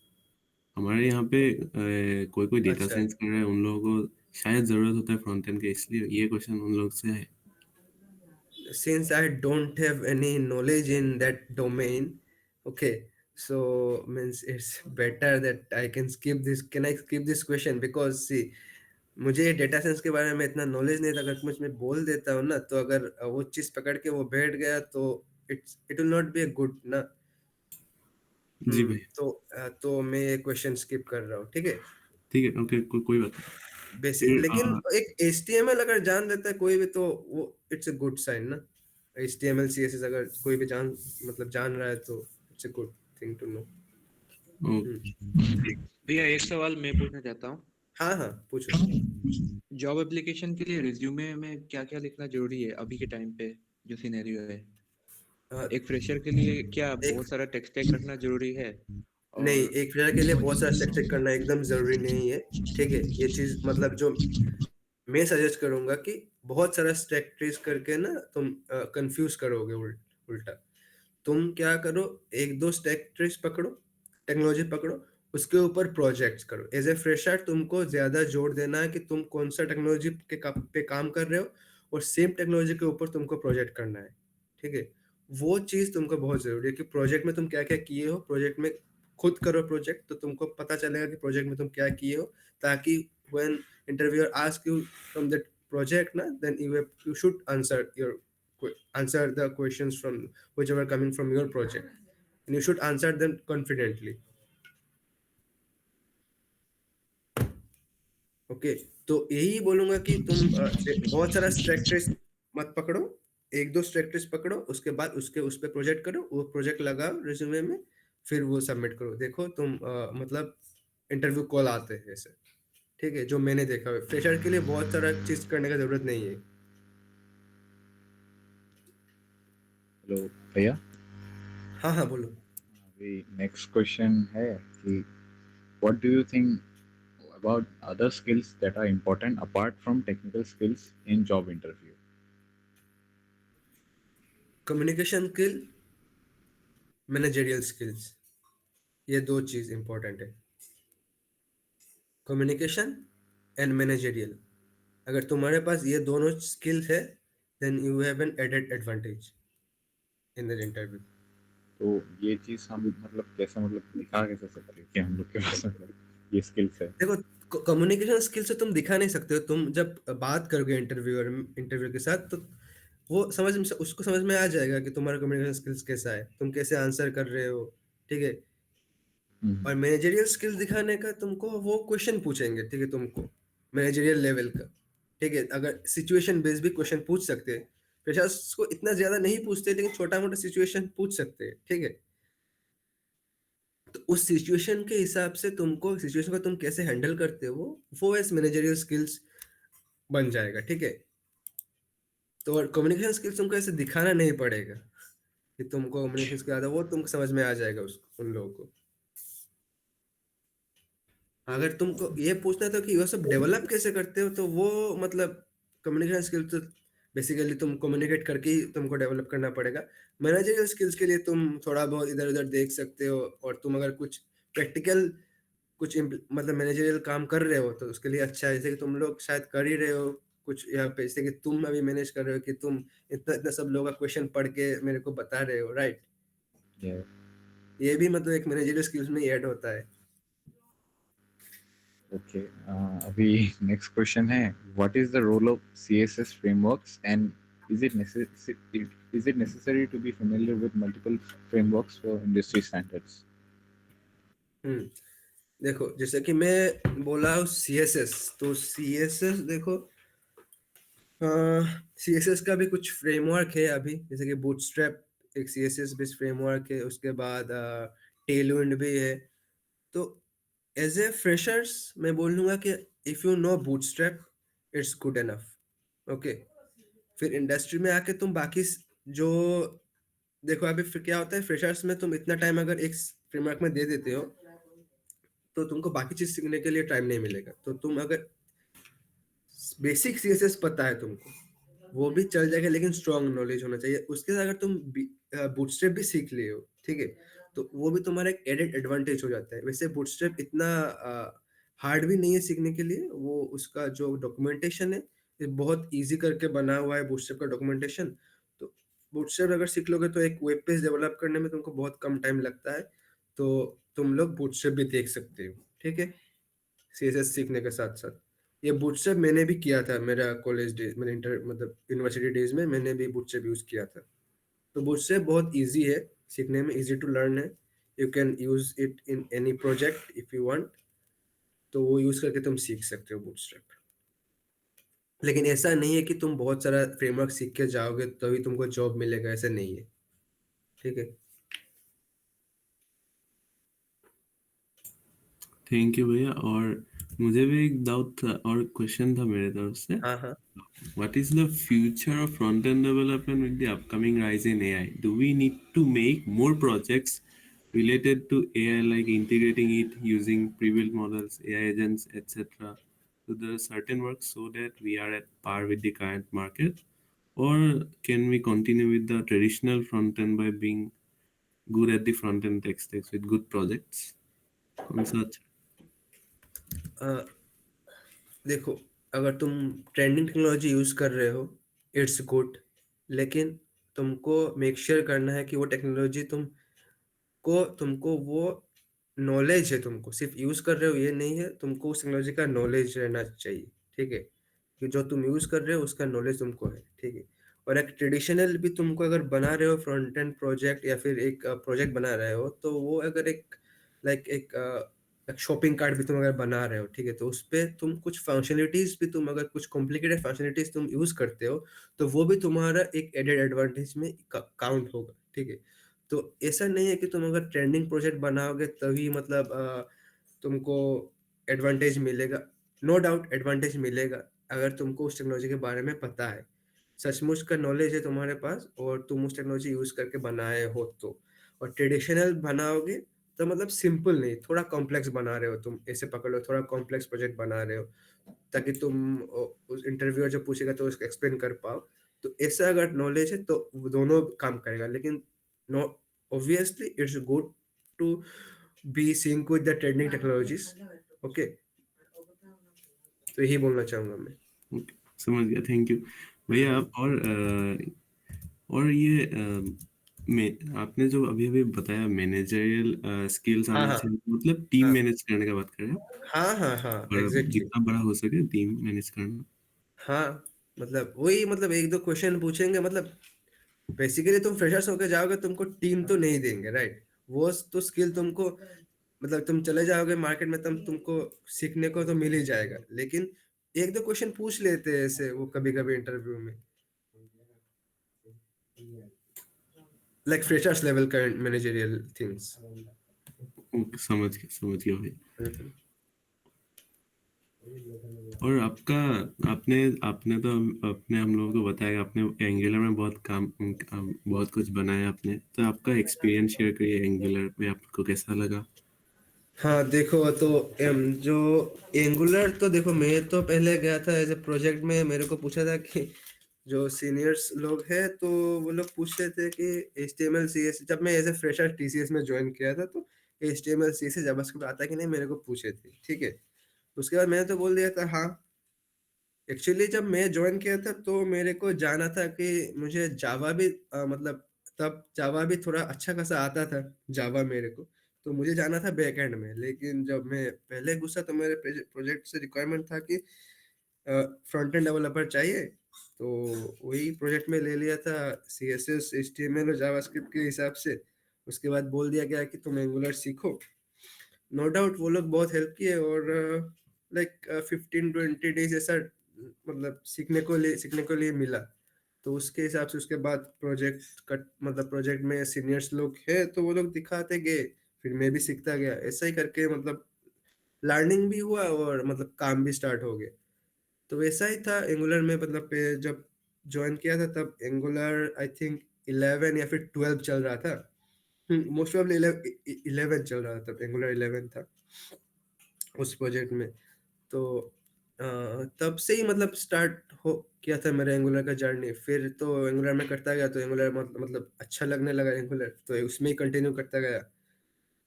हमारे यहाँ पे कोई डेटा अच्छा, साइंस कर रहा है, उन लोगों को शायद जरूरत होता है फ्रंट एंड के, इसलिए ये क्वेश्चन उन लोग से है। since I don't have any knowledge in that domain, okay, so means it's better that I can skip this. Can I skip this question? Because see, मुझे डेटा साइंस के बारे में इतना नॉलेज नहीं था। अगर कुछ मैं बोल देता हूँ ना, तो अगर वो चीज पकड़ के वो बैठ गया तो it will not be a good ना। जी भाई। तो मैं ये क्वेश्चन स्किप कर रहा हूँ, ठीक है। ठीक है, ओके, कोई बात नहीं। बेसिक, लेकिन एक HTML अगर जान देता है कोई भी तो वो इट्स अ गुड साइन ना। HTML CSS अगर कोई भी जान रहा है तो it's a good thing to know. भैया एक सवाल मैं पूछना चाहता हूँ। हाँ हाँ, पूछो। जॉब एप्लीकेशन के लिए रिज्यूमे में क्या क्या लिखना जरूरी है अभी के टाइम पे जो सिनेरियो है? एक फ्रेशर के लिए क्या बहुत सारा टेक स्टैक रखना जरूरी है? नहीं, एक फ्रेशर के लिए बहुत सारा स्टैक करना एकदम जरूरी नहीं है, ठीक है। ये चीज जो मैं सजेस्ट करूंगा कि बहुत सारा स्टैक ट्रेस करके ना तुम कंफ्यूज करोगे उल्टा। तुम क्या करो, एक दो स्टैक ट्रेस पकड़ो, टेक्नोलॉजी पकड़ो, उसके ऊपर प्रोजेक्ट्स करो। एज ए फ्रेशर तुमको ज्यादा जोर देना है कि तुम कौन सा टेक्नोलॉजी पे काम कर रहे हो, और सेम टेक्नोलॉजी के ऊपर तुमको प्रोजेक्ट करना है, ठीक है। वो चीज तुमको बहुत जरूरी है कि प्रोजेक्ट में तुम क्या क्या किए हो। प्रोजेक्ट में खुद करो प्रोजेक्ट, तो तुमको पता चलेगा कि प्रोजेक्ट में तुम क्या किए हो, ताकि when interviewer asks you from that project na, then you should answer the questions from whichever coming from your project, and you should answer them confidently. Okay, तो यही बोलूंगा कि तुम बहुत सारा स्ट्रैक ट्रेस मत पकड़ो, एक दो स्ट्रैक ट्रेस पकड़ो, उसके बाद उस पे प्रोजेक्ट करो, वो प्रोजेक्ट लगाओ रिज्यूमे में, फिर वो सबमिट करो। देखो तुम इंटरव्यू कॉल आते हैं ऐसे, ठीक है, जो मैंने देखा है। फ्रेशर के लिए बहुत सारा चीज करने का जरूरत नहीं है। हेलो भैया। हाँ हाँ, बोलो। अभी नेक्स्ट क्वेश्चन है कि what do you think about other skills that are important apart from technical skills in job interview? Communication skill, managerial skills, ये दो चीज इंपॉर्टेंट है, कम्युनिकेशन एंड मैनेजरियल। अगर तुम्हारे पास ये दोनों स्किल्स है then you have an added advantage in the interview. तो ये चीज हम मतलब कैसे मतलब दिखा कैसे सकते हैं कि हम लोग के पास मतलब ये स्किल्स है? देखो कम्युनिकेशन स्किल से तुम दिखा नहीं सकते हो। तुम जब बात करोगे इंटरव्यू के साथ तो वो उसको समझ में आ जाएगा कि तुम्हारा कम्युनिकेशन स्किल्स कैसा है, तुम कैसे आंसर कर रहे हो, ठीक है। और मैनेजरियल स्किल्स दिखाने का तुमको वो क्वेश्चन पूछेंगे, ठीक है, तुमको मैनेजरियल लेवल का, ठीक है। अगर सिचुएशन बेस्ड भी क्वेश्चन पूछ सकते हैं, फ्रेशर्स को इतना ज्यादा नहीं पूछते लेकिन छोटा मोटा सिचुएशन पूछ सकते हैं, ठीक है। तो उस सिचुएशन के हिसाब से तुमको सिचुएशन को तुम कैसे हैंडल करते हो वो एज मैनेजरियल स्किल्स बन जाएगा, ठीक है। तो कम्युनिकेशन स्किल्स तुमको ऐसे दिखाना नहीं पड़ेगा कि तुमको कम्युनिकेशन स्किल आता है, वो तुमको समझ में आ जाएगा उन लोगों को। अगर तुमको ये पूछना था कि वो सब डेवलप कैसे करते हो, तो वो मतलब कम्युनिकेशन स्किल्स तो बेसिकली तुम कम्युनिकेट करके ही तुमको डेवलप करना पड़ेगा। मैनेजरियल स्किल्स के लिए तुम थोड़ा बहुत इधर उधर देख सकते हो, और तुम अगर कुछ प्रैक्टिकल मतलब मैनेजरियल काम कर रहे हो तो उसके लिए अच्छा है। जैसे कि तुम लोग शायद कर ही रहे हो कुछ यहाँ पे, जैसे कि तुम अभी मैनेज कर रहे हो कि तुम इतना इतना सब लोगों का क्वेश्चन पढ़ के मेरे को बता रहे हो, राइट। Yeah. ये भी मतलब एक मैनेजरियल स्किल्स में ऐड होता है। Okay. अभी next question है, what is the role of CSS frameworks and is it necessary to be familiar with multiple frameworks for industry standards? देखो जैसे कि मैं बोला CSS, तो CSS देखो CSS का भी कुछ फ्रेमवर्क है अभी, जैसे कि बूटस्ट्रैप एक CSS बेस्ड फ्रेमवर्क है, उसके बाद टेलविंड भी है। तो एज ए फ्रेशर्स मैं बोलूँगा कि if you know bootstrap it's good enough, okay. फिर इंडस्ट्री में आके तुम बाकी जो देखो अभी फिर क्या होता है, फ्रेशर्स में तुम इतना टाइम अगर एक फ्रेमवर्क में दे देते हो तो तुमको बाकी चीज सीखने के लिए टाइम नहीं मिलेगा। तो तुम अगर बेसिक CSS पता है तुमको वो भी चल जाएगा, लेकिन स्ट्रॉन्ग नॉलेज होना चाहिए उसके साथ। अगर तुम बूटस्ट्रैप भी सीख लिए हो, ठीक है, तो वो भी तुम्हारा एक एडेड एडवांटेज हो जाता है। वैसे बूटस्ट्रैप इतना हार्ड भी नहीं है सीखने के लिए, वो उसका जो डॉक्यूमेंटेशन है ये बहुत इजी करके बना हुआ है बूटस्ट्रैप का डॉक्यूमेंटेशन। तो बूटस्ट्रैप अगर सीख लोगे तो एक वेब पेज डेवलप करने में तुमको बहुत कम टाइम लगता है। तो तुम लोग बूटस्ट्रैप भी देख सकते हो, ठीक है, CSS सीखने के साथ साथ। ये बूटस्ट्रैप मैंने भी किया था मेरा कॉलेज डेज, मैंने इंटर मतलब यूनिवर्सिटी डेज में मैंने भी बूटस्ट्रैप यूज किया था। तो बूटस्ट्रैप बहुत इजी है सीखने में, इजी टू लर्न है। You can use it in any project if you want, तो वो यूज करके तुम सीख सकते हो बूटस्ट्रैप। लेकिन ऐसा नहीं है कि तुम बहुत सारा फ्रेमवर्क सीख के जाओगे तभी तुमको जॉब मिलेगा, ऐसा नहीं है, ठीक है। थैंक यू भैया। और मुझे भी एक डाउट था और क्वेश्चन था मेरे तरफ से। हाँ हाँ। What is the future of front-end development with the upcoming rise in AI? Do we need to make more projects related to AI, like integrating it using pre-built models, AI agents, etc., to the certain work so that we are at par with the current market? Or can we continue with the traditional front-end by being good at the front-end tech stacks with good projects? कौन सा अच्छा? देखो अगर तुम trending technology use कर रहे हो it's good, लेकिन तुमको मेक श्योर करना है कि वो टेक्नोलॉजी तुमको वो नॉलेज है, तुमको सिर्फ यूज कर रहे हो ये नहीं है, तुमको उस टेक्नोलॉजी का नॉलेज रहना चाहिए, ठीक है, कि जो तुम यूज कर रहे हो उसका नॉलेज तुमको है, ठीक है। और एक ट्रेडिशनल भी तुमको अगर बना रहे हो फ्रंट एंड प्रोजेक्ट या फिर एक प्रोजेक्ट बना रहे हो, तो वो अगर एक लाइक एक शॉपिंग कार्ट भी तुम अगर बना रहे हो, ठीक है, तो उस पे तुम कुछ फंक्शनलिटीज भी तुम अगर कुछ कॉम्प्लिकेटेड फंक्शनलिटीज तुम यूज करते हो तो वो भी तुम्हारा एक एडेड एडवांटेज में काउंट होगा, ठीक है। तो ऐसा नहीं है कि तुम अगर ट्रेंडिंग प्रोजेक्ट बनाओगे तभी मतलब तुमको एडवांटेज मिलेगा। नो डाउट एडवांटेज मिलेगा अगर तुमको उस टेक्नोलॉजी के बारे में पता है, सचमुच का नॉलेज है तुम्हारे पास और तुम उस टेक्नोलॉजी यूज करके बनाए हो तो। और ट्रेडिशनल बनाओगे तो मतलब सिंपल नहीं, थोड़ा कॉम्प्लेक्स बना रहे हो तुम, ऐसे पकड़ लो थोड़ा कॉम्प्लेक्स प्रोजेक्ट बना रहे हो ताकि तुम उस इंटरव्यूअर जो पूछेगा तो उसको एक्सप्लेन कर पाओ। तो ऐसा अगर नॉलेज है तो वो दोनों काम करेगा, लेकिन no obviously it's good to be sync with the trending technologies, okay। तो यही बोलना चाहूंगा मैं। ओके, समझ गया, थैंक यू भैया। आप और ये आपने जो अभी अभी बताया मैनेजरियल स्किल्स हाँ आना हाँ चाहिए, मतलब टीम हाँ मैनेज करने का बात कर रहे हैं आप? हाँ हाँ हाँ और एग्जैक्टली। जितना बड़ा हो सके टीम मैनेज करना। हाँ मतलब वही, मतलब एक दो क्वेश्चन पूछेंगे, मतलब बेसिकली तुम फ्रेशर्स होके जाओगे, तुमको टीम तो नहीं देंगे, राइट? वो तो स्किल तुमको, मतलब तुम चले जाओगे मार्केट में, तब तुमको सीखने को तो मिल ही जाएगा, लेकिन एक दो क्वेश्चन पूछ लेते हैं ऐसे वो कभी कभी इंटरव्यू में, लाइक फ्रेशर्स लेवल का मैनेजरियल थिंग्स। ओके, समझ गया भैया। और आपने आपने तो अपने हम लोगों को बताया, आपने एंगुलर में बहुत कुछ बनाया आपने, तो आपका एक्सपीरियंस शेयर करिए, एंगुलर में आपको कैसा लगा? हाँ देखो, तो जो एंगुलर, तो देखो मैं तो पहले गया था एज ए प्रोजेक्ट में, मेरे को पूछा था कि जो सीनियर्स लोग हैं तो वो लोग पूछ रहे थे कि HTML CSS, जब मैं एज ए फ्रेशर TCS में ज्वाइन किया था तो HTML CSS जावास्क्रिप्ट आता है कि नहीं, मेरे को पूछे थे, ठीक है। उसके बाद मैंने तो बोल दिया था हाँ। एक्चुअली जब मैं ज्वाइन किया था तो मेरे को जाना था कि मुझे जावा भी मतलब तब जावा भी थोड़ा अच्छा खासा आता था, जावा मेरे को, तो मुझे जाना था बैक एंड में। लेकिन जब मैं पहले घुसा तो मेरे प्रोजेक्ट से रिक्वायरमेंट था कि फ्रंट एंड डेवलपर चाहिए, तो वही प्रोजेक्ट में ले लिया था, CSS HTML और जावास्क्रिप्ट के हिसाब से। उसके बाद बोल दिया गया कि तुम एंगुलर सीखो। नो डाउट वो लोग बहुत हेल्प किए, और लाइक 15-20 डेज ऐसा मतलब सीखने को लिए मिला। तो उसके हिसाब से उसके बाद प्रोजेक्ट का, मतलब प्रोजेक्ट में सीनियर्स लोग हैं तो वो लोग दिखाते गए, फिर मैं भी सीखता गया, ऐसा ही करके मतलब लर्निंग भी हुआ और मतलब काम भी स्टार्ट हो गया। तो वैसा ही था एंगुलर में, मतलब जब ज्वाइन किया था तब एंगुलर आई थिंक 11 या फिर 12 चल रहा था। मोस्ट प्रोबेबली 11 चल रहा था, तब एंगुलर 11 था उस प्रोजेक्ट में। तो तब से ही मतलब स्टार्ट हो किया था मेरा एंगुलर का जर्नी। फिर तो एंगुलर में करता गया, तो एंगुलर मतलब अच्छा लगने लगा एंगुलर, तो उसमें ही कंटिन्यू करता गया।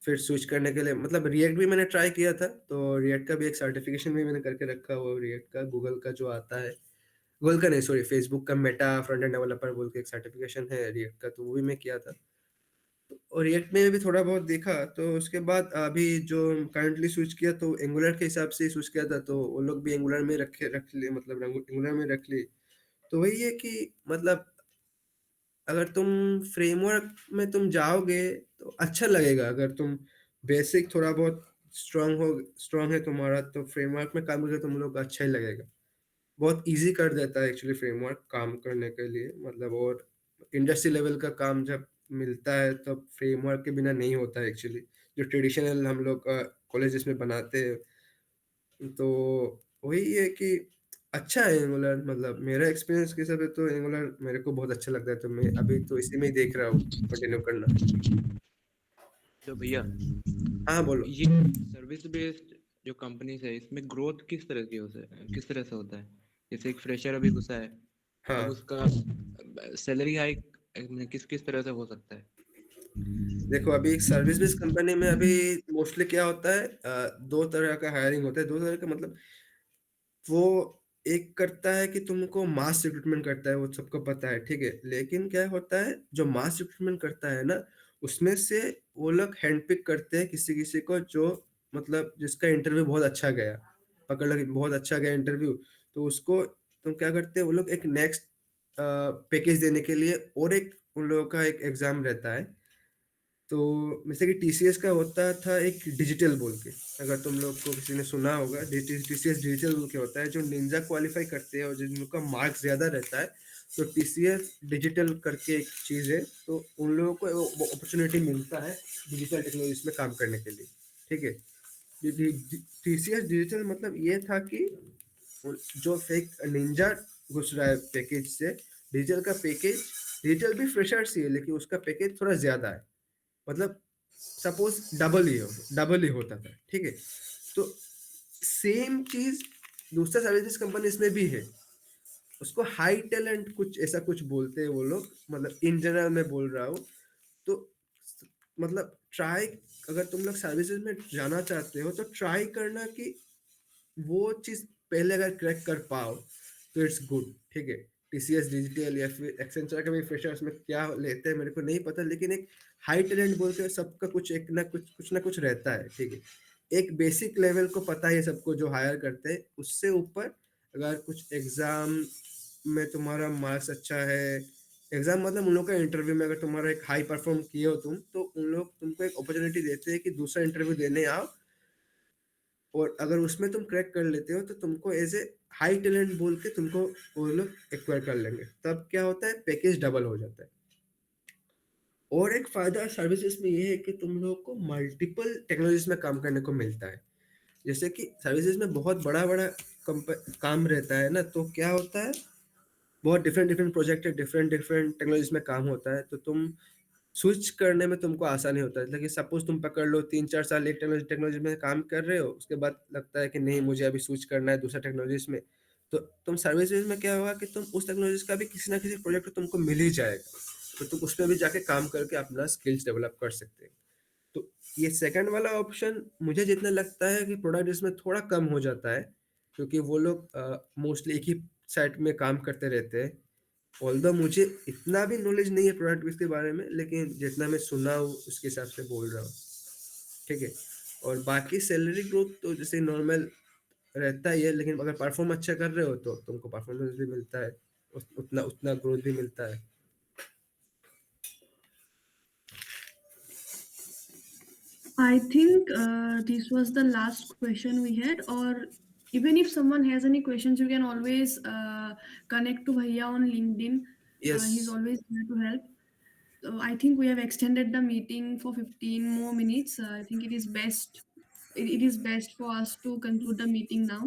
फिर स्विच करने के लिए मतलब रिएक्ट भी मैंने ट्राई किया था, तो रिएक्ट का भी एक सर्टिफिकेशन भी मैंने करके रखा हुआ, रिएक्ट का गूगल का जो आता है, गूगल का नहीं सॉरी, फेसबुक का मेटा फ्रंट एंड डेवलपर बोल के एक सर्टिफिकेशन है रिएक्ट का, तो वो भी मैं किया था। और रिएक्ट में भी थोड़ा बहुत देखा, तो उसके बाद अभी जो करंटली स्विच किया तो एंगुलर के हिसाब से स्विच किया था, तो वो लोग भी एंगुलर में रख लिए, मतलब एंगुलर में रख ली। तो वही है कि मतलब अगर तुम फ्रेमवर्क में तुम जाओगे तो अच्छा लगेगा, अगर तुम बेसिक थोड़ा बहुत स्ट्रांग है तुम्हारा, तो फ्रेमवर्क में काम करके तुम लोग को अच्छा ही लगेगा। बहुत इजी कर देता है एक्चुअली फ्रेमवर्क काम करने के लिए, मतलब और इंडस्ट्री लेवल का काम जब मिलता है तब फ्रेमवर्क के बिना नहीं होता है एक्चुअली, जो ट्रेडिशनल हम लोग कॉलेजेस में बनाते हैं। तो वही है कि अच्छा है एंगुलर, मतलब मेरा एक्सपीरियंस के हिसाब से तो एंगुलर मेरे को बहुत अच्छा लगता है, तो मैं अभी तो इसी में ही देख रहा हूँ कंटिन्यू करना। तो भैया, हाँ बोलो। ये सर्विस बेस्ड जो कंपनीज है, इसमें ग्रोथ किस तरह से होता है? जैसे एक फ्रेशर अभी घुसा है, अब हाँ उसका सैलरी हाइक किस किस तरह से हो सकता है? देखो, अभी एक सर्विस बेस्ड कंपनी में अभी मोस्टली क्या होता है, दो तरह का हायरिंग होता है, दो तरह का मतलब वो एक करता है कि तुमको मास रिक्रूटमेंट करता है, वो सबको पता है, ठीक है। लेकिन क्या होता है, जो मास रिक्रूटमेंट करता है ना, उसमें से वो लोग हैंड पिक करते हैं किसी किसी को, जो मतलब जिसका इंटरव्यू बहुत अच्छा गया, पकड़ लो कि बहुत अच्छा गया इंटरव्यू, तो उसको तुम क्या करते हैं, वो लोग एक नेक्स्ट पैकेज देने के लिए और एक उन लोगों का एक एग्जाम रहता है। तो जैसे कि TCS का होता था एक डिजिटल बोल के, अगर तुम लोग को किसी ने सुना होगा, TCS डिजिटल बोल के होता है, जो निंजा क्वालिफाई करते हैं और जिनका मार्क्स ज्यादा रहता है, तो TCS डिजिटल करके एक चीज है, तो उन लोगों को अपॉर्चुनिटी मिलता है डिजिटल टेक्नोलॉजी में काम करने के लिए, ठीक है। TCS डिजिटल मतलब ये था कि जो फेक निंजा घुस रहा है पैकेज से, डिजिटल का पैकेज, डिजिटल भी फ्रेशर्स ही है लेकिन उसका पैकेज थोड़ा ज्यादा है, मतलब सपोज डबल ही होता था, ठीक है। तो सेम चीज दूसरा सर्विसेज कंपनी इसमें भी है, उसको हाई टैलेंट कुछ ऐसा कुछ बोलते हैं वो लोग, मतलब इन जनरल में बोल रहा हूँ। तो मतलब ट्राई, अगर तुम लोग सर्विसेज में जाना चाहते हो तो ट्राई करना कि वो चीज पहले अगर क्रैक कर पाओ, तो इट्स गुड, ठीक है। टीसीएस डिजिटल या फिर एक्सेंचर का भी फ्रेशर्स में क्या लेते हैं मेरे को नहीं पता, लेकिन एक हाई टैलेंट बोलते हैं सबका कुछ एक ना कुछ रहता है, ठीक है। एक बेसिक लेवल को पता है सबको जो हायर करते हैं, उससे ऊपर अगर कुछ एग्जाम में तुम्हारा मार्क्स अच्छा है, एग्जाम मतलब उन लोग का इंटरव्यू में अगर तुम्हारा एक हाई परफॉर्म किए हो तुम, तो उन लोग तुमको एक अपॉर्चुनिटी देते हैं कि दूसरा इंटरव्यू देने आओ, और अगर उसमें तुम क्रैक कर लेते हो तो तुमको एज ए हाई टैलेंट बोल के तुमको वो लोग एक्वायर कर लेंगे। तब क्या होता है, पैकेज डबल हो जाता है। और एक फायदा सर्विसेज में ये है कि तुम लोग को मल्टीपल टेक्नोलॉजीज में काम करने को मिलता है। जैसे कि सर्विसेज में बहुत बड़ा बड़ा काम रहता है ना, तो क्या होता है, बहुत डिफरेंट प्रोजेक्ट है, डिफरेंट टेक्नोलॉजीज में काम होता है, तो तुम स्विच करने में तुमको आसानी होता है। लेकिन सपोज तुम पकड़ लो 3-4 साल एक टेक्नोलॉजी में काम कर रहे हो, उसके बाद लगता है कि नहीं मुझे अभी स्विच करना है दूसरा टेक्नोलॉजीज में, तो तुम सर्विसेज में क्या होगा कि तुम उस टेक्नोलॉजीज का भी किसी ना किसी प्रोजेक्ट तुमको मिल ही जाएगा, तो तुम उसमें भी जाके काम करके अपना स्किल्स डेवलप कर सकते हो। तो ये सेकंड वाला ऑप्शन मुझे जितना लगता है कि प्रोडक्ट इसमें थोड़ा कम हो जाता है, क्योंकि वो लोग मोस्टली एक ही साइट में काम करते रहते हैं। ऑल्दो मुझे इतना भी नॉलेज नहीं है प्रोडक्ट बेस के बारे में, लेकिन जितना मैं सुना हूँ उसके हिसाब से बोल रहा हूँ, ठीक है। और बाकी सैलरी ग्रोथ तो जैसे नॉर्मल रहता ही है, लेकिन अगर परफॉर्म अच्छा कर रहे हो तो तुमको परफॉर्मेंस भी मिलता है, उतना उतना ग्रोथ भी मिलता है। I think this was the last question we had. Or even if someone has any questions, you can always connect to Bhaiya on LinkedIn. He's Yes. always here to help. So I think we have extended the meeting for 15 more minutes. I think it is best. It is best for us to conclude the meeting now.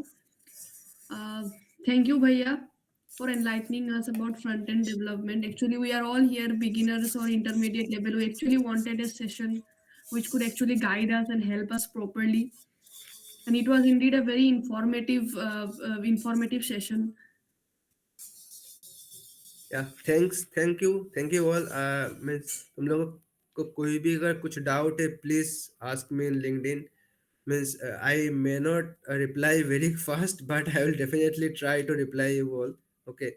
Uh, Thank you, Bhaiya, for enlightening us about front-end development. Actually, we are all here beginners or intermediate level. We actually wanted a session which could actually guide us and help us properly. And it was indeed a very informative session. या thank you all. Means तुम लोगों को कोई भी अगर कुछ doubt है, please ask me in LinkedIn. Means I may not reply very fast, but I will definitely try to reply you all, okay.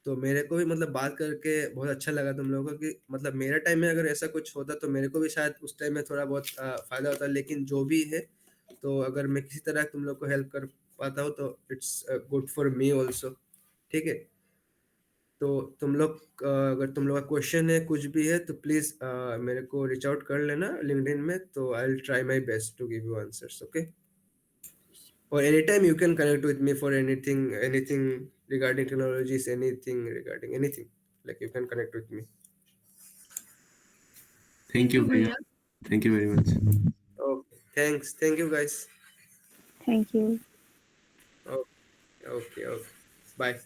तो मेरे को भी मतलब बात करके बहुत अच्छा लगा तुम लोगों को, कि मतलब मेरे टाइम में अगर ऐसा कुछ होता तो मेरे को भी शायद उस टाइम में थोड़ा बहुत फायदा होता, लेकिन जो भी है, तो अगर मैं किसी तरह तुम लोग को हेल्प कर पाता हूँ तो it's good for me also, ठीक है। तो तुम लोग अगर तुम लोग का क्वेश्चन है कुछ भी है तो प्लीज मेरे को रीच आउट कर लेना लिंक्डइन में, तो I will try my best to give you answers, okay. Or anytime you can connect with me for anything regarding technologies, anything regarding anything, like you can connect with me. Thank you, Bhaiya. Bhaiya. Thank you very much. Okay, thank you guys. Thank you. Okay, okay, bye.